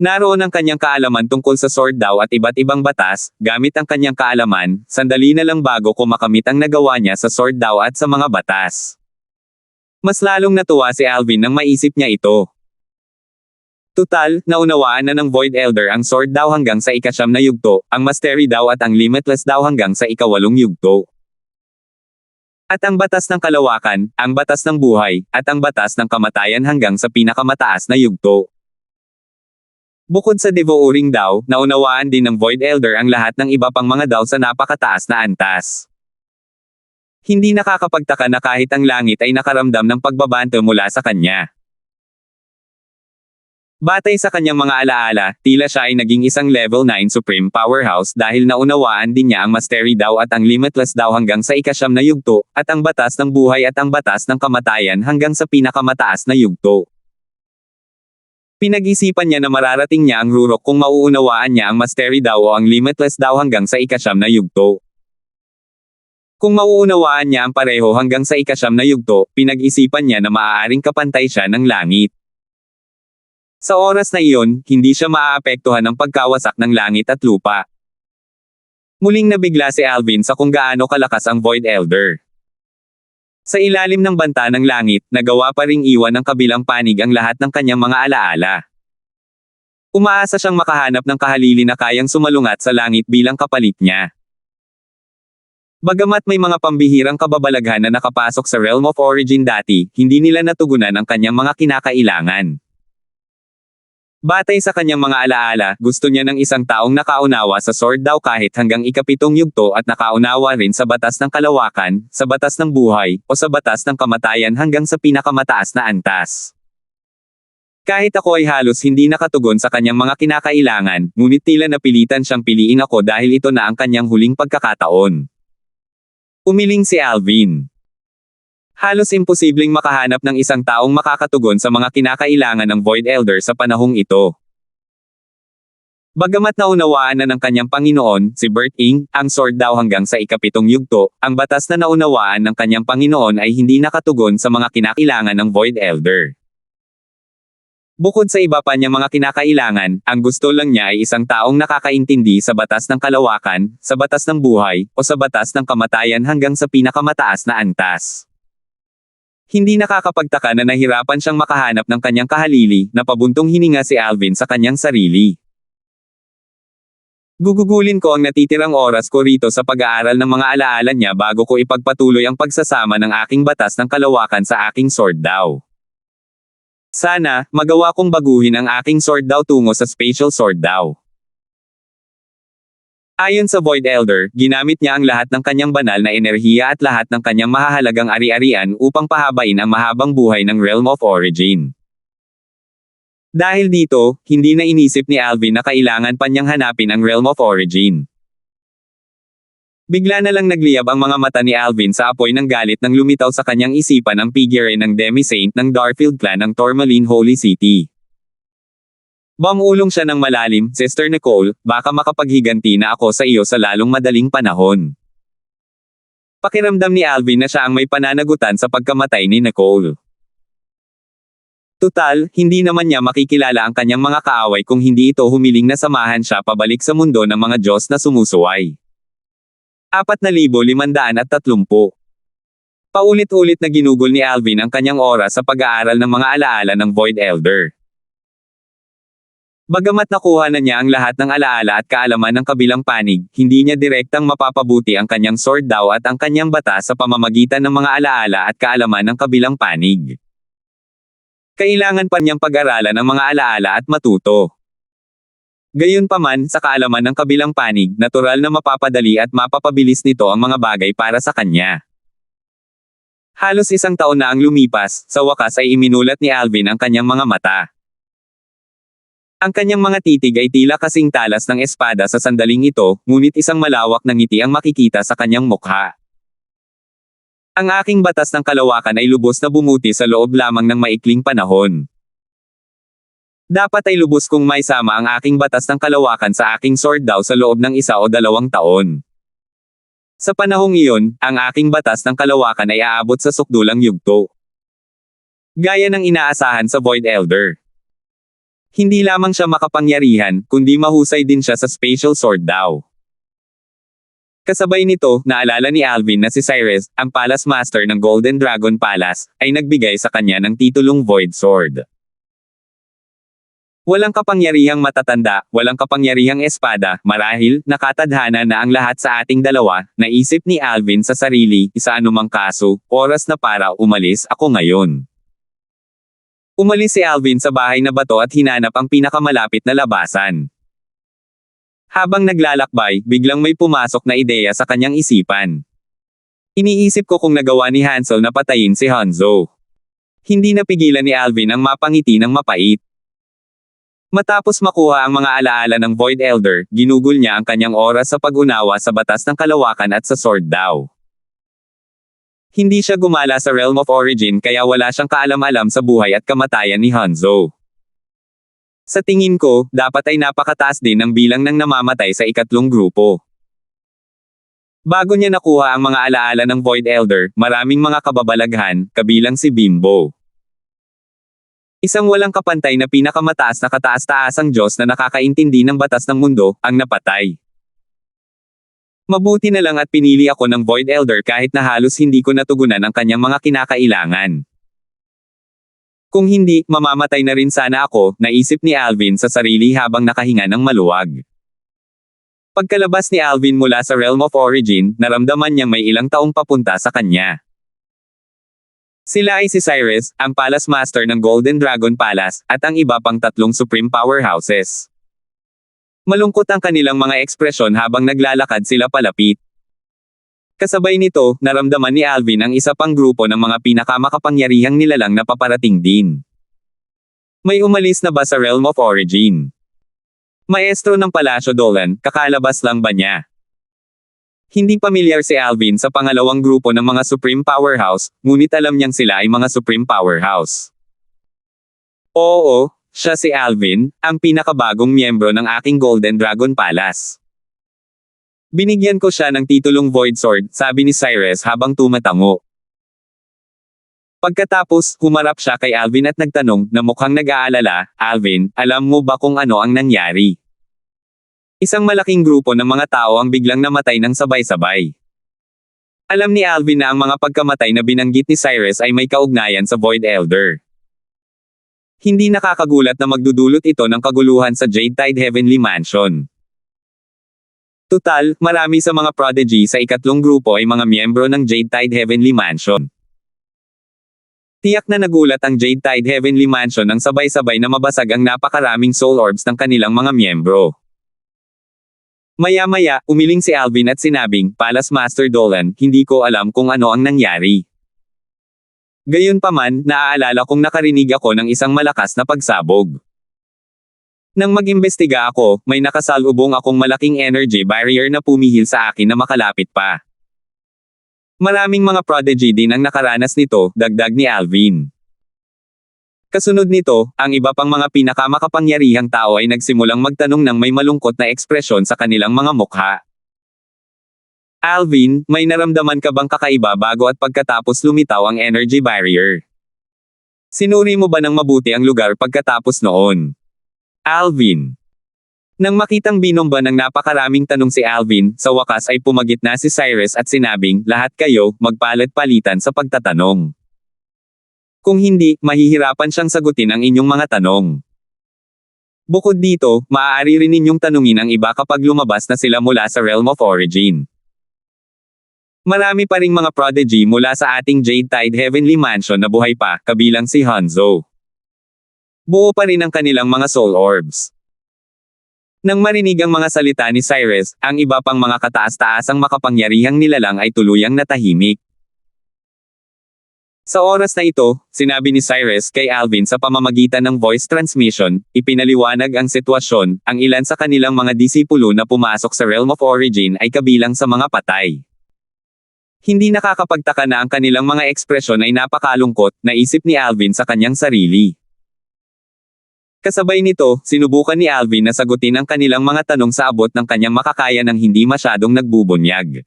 Naroon ang kanyang kaalaman tungkol sa Sword Dao at iba't ibang batas. Gamit ang kanyang kaalaman, sandali na lang bago ko makamit ang nagawa niya sa Sword Dao at sa mga batas. Mas lalong natuwa si Alvin nang maisip niya ito. Tutal, naunawaan na ng Void Elder ang Sword Dao hanggang sa ika-9 na yugto, ang Mastery Dao at ang Limitless Dao hanggang sa ika-8 yugto. At ang batas ng kalawakan, ang batas ng buhay, at ang batas ng kamatayan hanggang sa pinakamataas na yugto. Bukod sa Devouring Dao, naunawaan din ng Void Elder ang lahat ng iba pang mga Dao sa napakataas na antas. Hindi nakakapagtaka na kahit ang langit ay nakaramdam ng pagbabanto mula sa kanya. Batay sa kanyang mga alaala, tila siya ay naging isang level 9 Supreme Powerhouse dahil naunawaan din niya ang Mastery Dao at ang Limitless Dao hanggang sa ika-9 na yugto, at ang batas ng buhay at ang batas ng kamatayan hanggang sa pinakamataas na yugto. Pinag-isipan niya na mararating niya ang rurok kung mauunawaan niya ang Mastery Dao o ang Limitless Dao hanggang sa ika-9 na yugto. Kung mauunawaan niya ang pareho hanggang sa ika-9 na yugto, pinag-isipan niya na maaaring kapantay siya ng langit. Sa oras na iyon, hindi siya maaapektuhan ng pagkawasak ng langit at lupa. Muling nabigla si Alvin sa kung gaano kalakas ang Void Elder. Sa ilalim ng banta ng langit, nagawa pa ring iwan ng kabilang panig ang lahat ng kanyang mga alaala. Umaasa siyang makahanap ng kahalili na kayang sumalungat sa langit bilang kapalit niya. Bagamat may mga pambihirang kababalaghan na nakapasok sa Realm of Origin dati, hindi nila natugunan ang kanyang mga kinakailangan. Batay sa kanyang mga alaala, gusto niya ng isang taong nakaunawa sa Sword Dao kahit hanggang ika-7 yugto at nakaunawa rin sa batas ng kalawakan, sa batas ng buhay, o sa batas ng kamatayan hanggang sa pinakamataas na antas. Kahit ako ay halos hindi nakatugon sa kanyang mga kinakailangan, ngunit tila napilitan siyang piliin ako dahil ito na ang kanyang huling pagkakataon. Umiling si Alvin. Halos imposibleng makahanap ng isang taong makakatugon sa mga kinakailangan ng Void Elder sa panahong ito. Bagamat naunawaan na ng kanyang Panginoon, si Bert Ing, ang Sword Dao hanggang sa ika-7 yugto, ang batas na naunawaan ng kanyang Panginoon ay hindi nakatugon sa mga kinakailangan ng Void Elder. Bukod sa iba pa niyang mga kinakailangan, ang gusto lang niya ay isang taong nakakaintindi sa batas ng kalawakan, sa batas ng buhay, o sa batas ng kamatayan hanggang sa pinakamataas na antas. Hindi nakakapagtaka na nahirapan siyang makahanap ng kanyang kahalili, na pabuntong hininga si Alvin sa kanyang sarili. Gugugulin ko ang natitirang oras ko rito sa pag-aaral ng mga alaala niya bago ko ipagpatuloy ang pagsasama ng aking batas ng kalawakan sa aking Sword Dao. Sana, magawa kong baguhin ang aking Sword Dao tungo sa Spatial Sword Dao. Ayon sa Void Elder, ginamit niya ang lahat ng kanyang banal na enerhiya at lahat ng kanyang mahahalagang ari-arian upang pahabain ang mahabang buhay ng Realm of Origin. Dahil dito, hindi na inisip ni Alvin na kailangan pa niyang hanapin ang Realm of Origin. Bigla na lang nagliyab ang mga mata ni Alvin sa apoy ng galit nang lumitaw sa kanyang isipan ang figure ng Demi-Saint ng Darfield Clan ng Tourmaline Holy City. Bumulong siya ng malalim, Sister Nicole, baka makapaghiganti na ako sa iyo sa lalong madaling panahon. Pakiramdam ni Alvin na siya ang may pananagutan sa pagkamatay ni Nicole. Tutal, hindi naman niya makikilala ang kanyang mga kaaway kung hindi ito humiling na samahan siya pabalik sa mundo ng mga Diyos na sumusuway. 4,530 Paulit-ulit na ginugol ni Alvin ang kanyang oras sa pag-aaral ng mga alaala ng Void Elder. Bagamat nakuha na niya ang lahat ng alaala at kaalaman ng kabilang panig, hindi niya direktang mapapabuti ang kanyang sword Dao at ang kanyang batas sa pamamagitan ng mga alaala at kaalaman ng kabilang panig. Kailangan pa niyang pag-aralan ang mga alaala at matuto. Gayunpaman, sa kaalaman ng kabilang panig, natural na mapapadali at mapapabilis nito ang mga bagay para sa kanya. Halos 1 taon na ang lumipas, sa wakas ay iminulat ni Alvin ang kanyang mga mata. Ang kanyang mga titig ay tila kasing talas ng espada sa sandaling ito, ngunit isang malawak na ngiti ang makikita sa kanyang mukha. Ang aking batas ng kalawakan ay lubos na bumuti sa loob lamang ng maikling panahon. Dapat ay lubos kong maisama ang aking batas ng kalawakan sa aking sword Dao sa loob ng 1 o 2 taon. Sa panahong iyon, ang aking batas ng kalawakan ay aabot sa sukdulang yugto. Gaya ng inaasahan sa Void Elder. Hindi lamang siya makapangyarihan, kundi mahusay din siya sa Spatial Sword Dao. Kasabay nito, naalala ni Alvin na si Cyrus, ang Palace Master ng Golden Dragon Palace, ay nagbigay sa kanya ng titulong Void Sword. Walang kapangyarihang matatanda, walang kapangyarihang espada, marahil, nakatadhana na ang lahat sa ating dalawa, naisip ni Alvin sa sarili, sa anumang kaso, oras na para umalis ako ngayon. Umalis si Alvin sa bahay na bato at hinanap ang pinakamalapit na labasan. Habang naglalakbay, biglang may pumasok na ideya sa kanyang isipan. Iniisip ko kung nagawa ni Hansel na patayin si Hanzo. Hindi napigilan ni Alvin ang mapangiti ng mapait. Matapos makuha ang mga alaala ng Void Elder, ginugol niya ang kanyang oras sa pag-unawa sa batas ng kalawakan at sa sword Dao. Hindi siya gumala sa Realm of Origin kaya wala siyang kaalam-alam sa buhay at kamatayan ni Hanzo. Sa tingin ko, dapat ay napakataas din ang bilang ng namamatay sa ikatlong grupo. Bago niya nakuha ang mga alaala ng Void Elder, maraming mga kababalaghan, kabilang si Bimbo. Isang walang kapantay na pinakamataas na kataas-taasang Diyos na nakakaintindi ng batas ng mundo, ang napatay. Mabuti na lang at pinili ako ng Void Elder kahit na halos hindi ko natugunan ang kanyang mga kinakailangan. Kung hindi, mamamatay na rin sana ako, naisip ni Alvin sa sarili habang nakahinga ng maluwag. Pagkalabas ni Alvin mula sa Realm of Origin, naramdaman niyang may ilang taong papunta sa kanya. Sila ay si Cyrus, ang Palace Master ng Golden Dragon Palace, at ang iba pang 3 Supreme Powerhouses. Malungkot ang kanilang mga ekspresyon habang naglalakad sila palapit. Kasabay nito, naramdaman ni Alvin ang isa pang grupo ng mga pinakamakapangyarihang nilalang na paparating din. May umalis na ba sa Realm of Origin? Maestro ng Palasyo Dolan, kakalabas lang ba niya? Hindi pamilyar si Alvin sa pangalawang grupo ng mga Supreme Powerhouse, ngunit alam niyang sila ay mga Supreme Powerhouse. Oo, siya si Alvin, ang pinakabagong miyembro ng aking Golden Dragon Palace. Binigyan ko siya ng titulong Void Sword, sabi ni Cyrus habang tumatango. Pagkatapos, humarap siya kay Alvin at nagtanong, na mukhang nag-aalala, Alvin, alam mo ba kung ano ang nangyari? Isang malaking grupo ng mga tao ang biglang namatay ng sabay-sabay. Alam ni Alvin na ang mga pagkamatay na binanggit ni Cyrus ay may kaugnayan sa Void Elder. Hindi nakakagulat na magdudulot ito ng kaguluhan sa Jade Tide Heavenly Mansion. Tutal, marami sa mga prodigy sa ikatlong grupo ay mga miyembro ng Jade Tide Heavenly Mansion. Tiyak na nagulat ang Jade Tide Heavenly Mansion nang sabay-sabay na mabasag ang napakaraming soul orbs ng kanilang mga miyembro. Maya-maya, umiling si Alvin at sinabing, Palace Master Dolan, hindi ko alam kung ano ang nangyari. Gayunpaman, naaalala kong nakarinig ako ng isang malakas na pagsabog. Nang mag-imbestiga ako, may nakasalubong akong malaking energy barrier na pumihil sa akin na makalapit pa. Maraming mga prodigy din ang nakaranas nito, dagdag ni Alvin. Kasunod nito, ang iba pang mga pinakamakapangyarihang tao ay nagsimulang magtanong ng may malungkot na ekspresyon sa kanilang mga mukha. Alvin, may naramdaman ka bang kakaiba bago at pagkatapos lumitaw ang energy barrier? Sinuri mo ba ng mabuti ang lugar pagkatapos noon? Alvin. Nang makitang binomba ng napakaraming tanong si Alvin, sa wakas ay pumagitna si Cyrus at sinabing, lahat kayo, magpalit-palitan sa pagtatanong. Kung hindi, mahihirapan siyang sagutin ang inyong mga tanong. Bukod dito, maaari rin ninyong tanungin ang iba kapag lumabas na sila mula sa Realm of Origin. Marami pa ring mga prodigy mula sa ating Jade Tide Heavenly Mansion na buhay pa, kabilang si Hanzo. Buo pa rin ang kanilang mga soul orbs. Nang marinig ang mga salita ni Cyrus, ang iba pang mga kataas-taasang makapangyarihang nilalang ay tuluyang natahimik. Sa oras na ito, sinabi ni Cyrus kay Alvin sa pamamagitan ng voice transmission, ipinaliwanag ang sitwasyon, ang ilan sa kanilang mga disipulo na pumasok sa Realm of Origin ay kabilang sa mga patay. Hindi nakakapagtaka na ang kanilang mga ekspresyon ay napakalungkot, naisip ni Alvin sa kanyang sarili. Kasabay nito, sinubukan ni Alvin na sagutin ang kanilang mga tanong sa abot ng kanyang makakaya ng hindi masyadong nagbubunyag.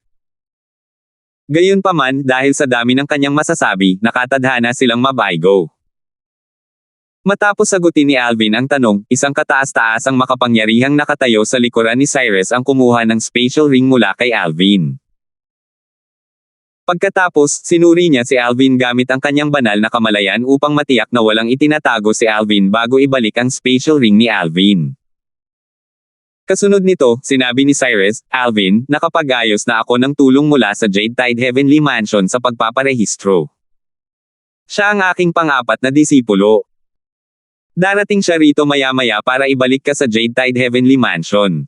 Gayunpaman, dahil sa dami ng kanyang masasabi, nakatadhana silang mabaygo. Matapos sagutin ni Alvin ang tanong, isang kataas-taasang makapangyarihang nakatayo sa likuran ni Cyrus ang kumuha ng spatial ring mula kay Alvin. Pagkatapos, sinuri niya si Alvin gamit ang kanyang banal na kamalayan upang matiyak na walang itinatago si Alvin bago ibalik ang spatial ring ni Alvin. Kasunod nito, sinabi ni Cyrus, Alvin, nakapag-ayos na ako ng tulong mula sa Jade Tide Heavenly Mansion sa pagpaparehistro. Siya ang aking pang-apat na disipulo. Darating siya rito maya-maya para ibalik ka sa Jade Tide Heavenly Mansion.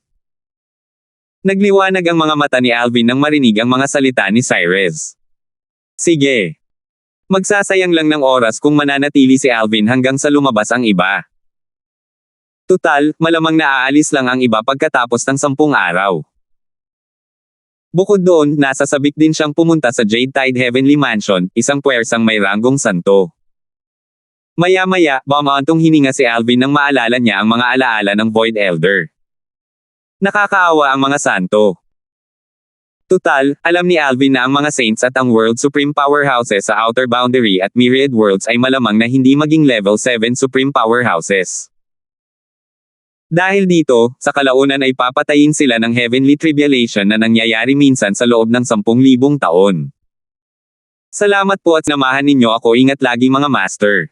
Nagliwanag ang mga mata ni Alvin nang marinig ang mga salita ni Cyrus. Sige. Magsasayang lang ng oras kung mananatili si Alvin hanggang sa lumabas ang iba. Tutal, malamang naaalis lang ang iba pagkatapos ng 10 araw. Bukod doon, nasasabik din siyang pumunta sa Jade Tide Heavenly Mansion, isang puwersang may ranggong santo. Maya-maya, bumantong hininga si Alvin nang maalala niya ang mga alaala ng Void Elder. Nakakaawa ang mga santo. Tutal, alam ni Alvin na ang mga saints at ang World Supreme Powerhouses sa Outer Boundary at Myriad Worlds ay malamang na hindi maging level 7 Supreme Powerhouses. Dahil dito, sa kalaunan ay papatayin sila ng Heavenly Tribulation na nangyayari minsan sa loob ng 10,000 taon. Salamat po at namahan ninyo ako, ingat lagi mga master.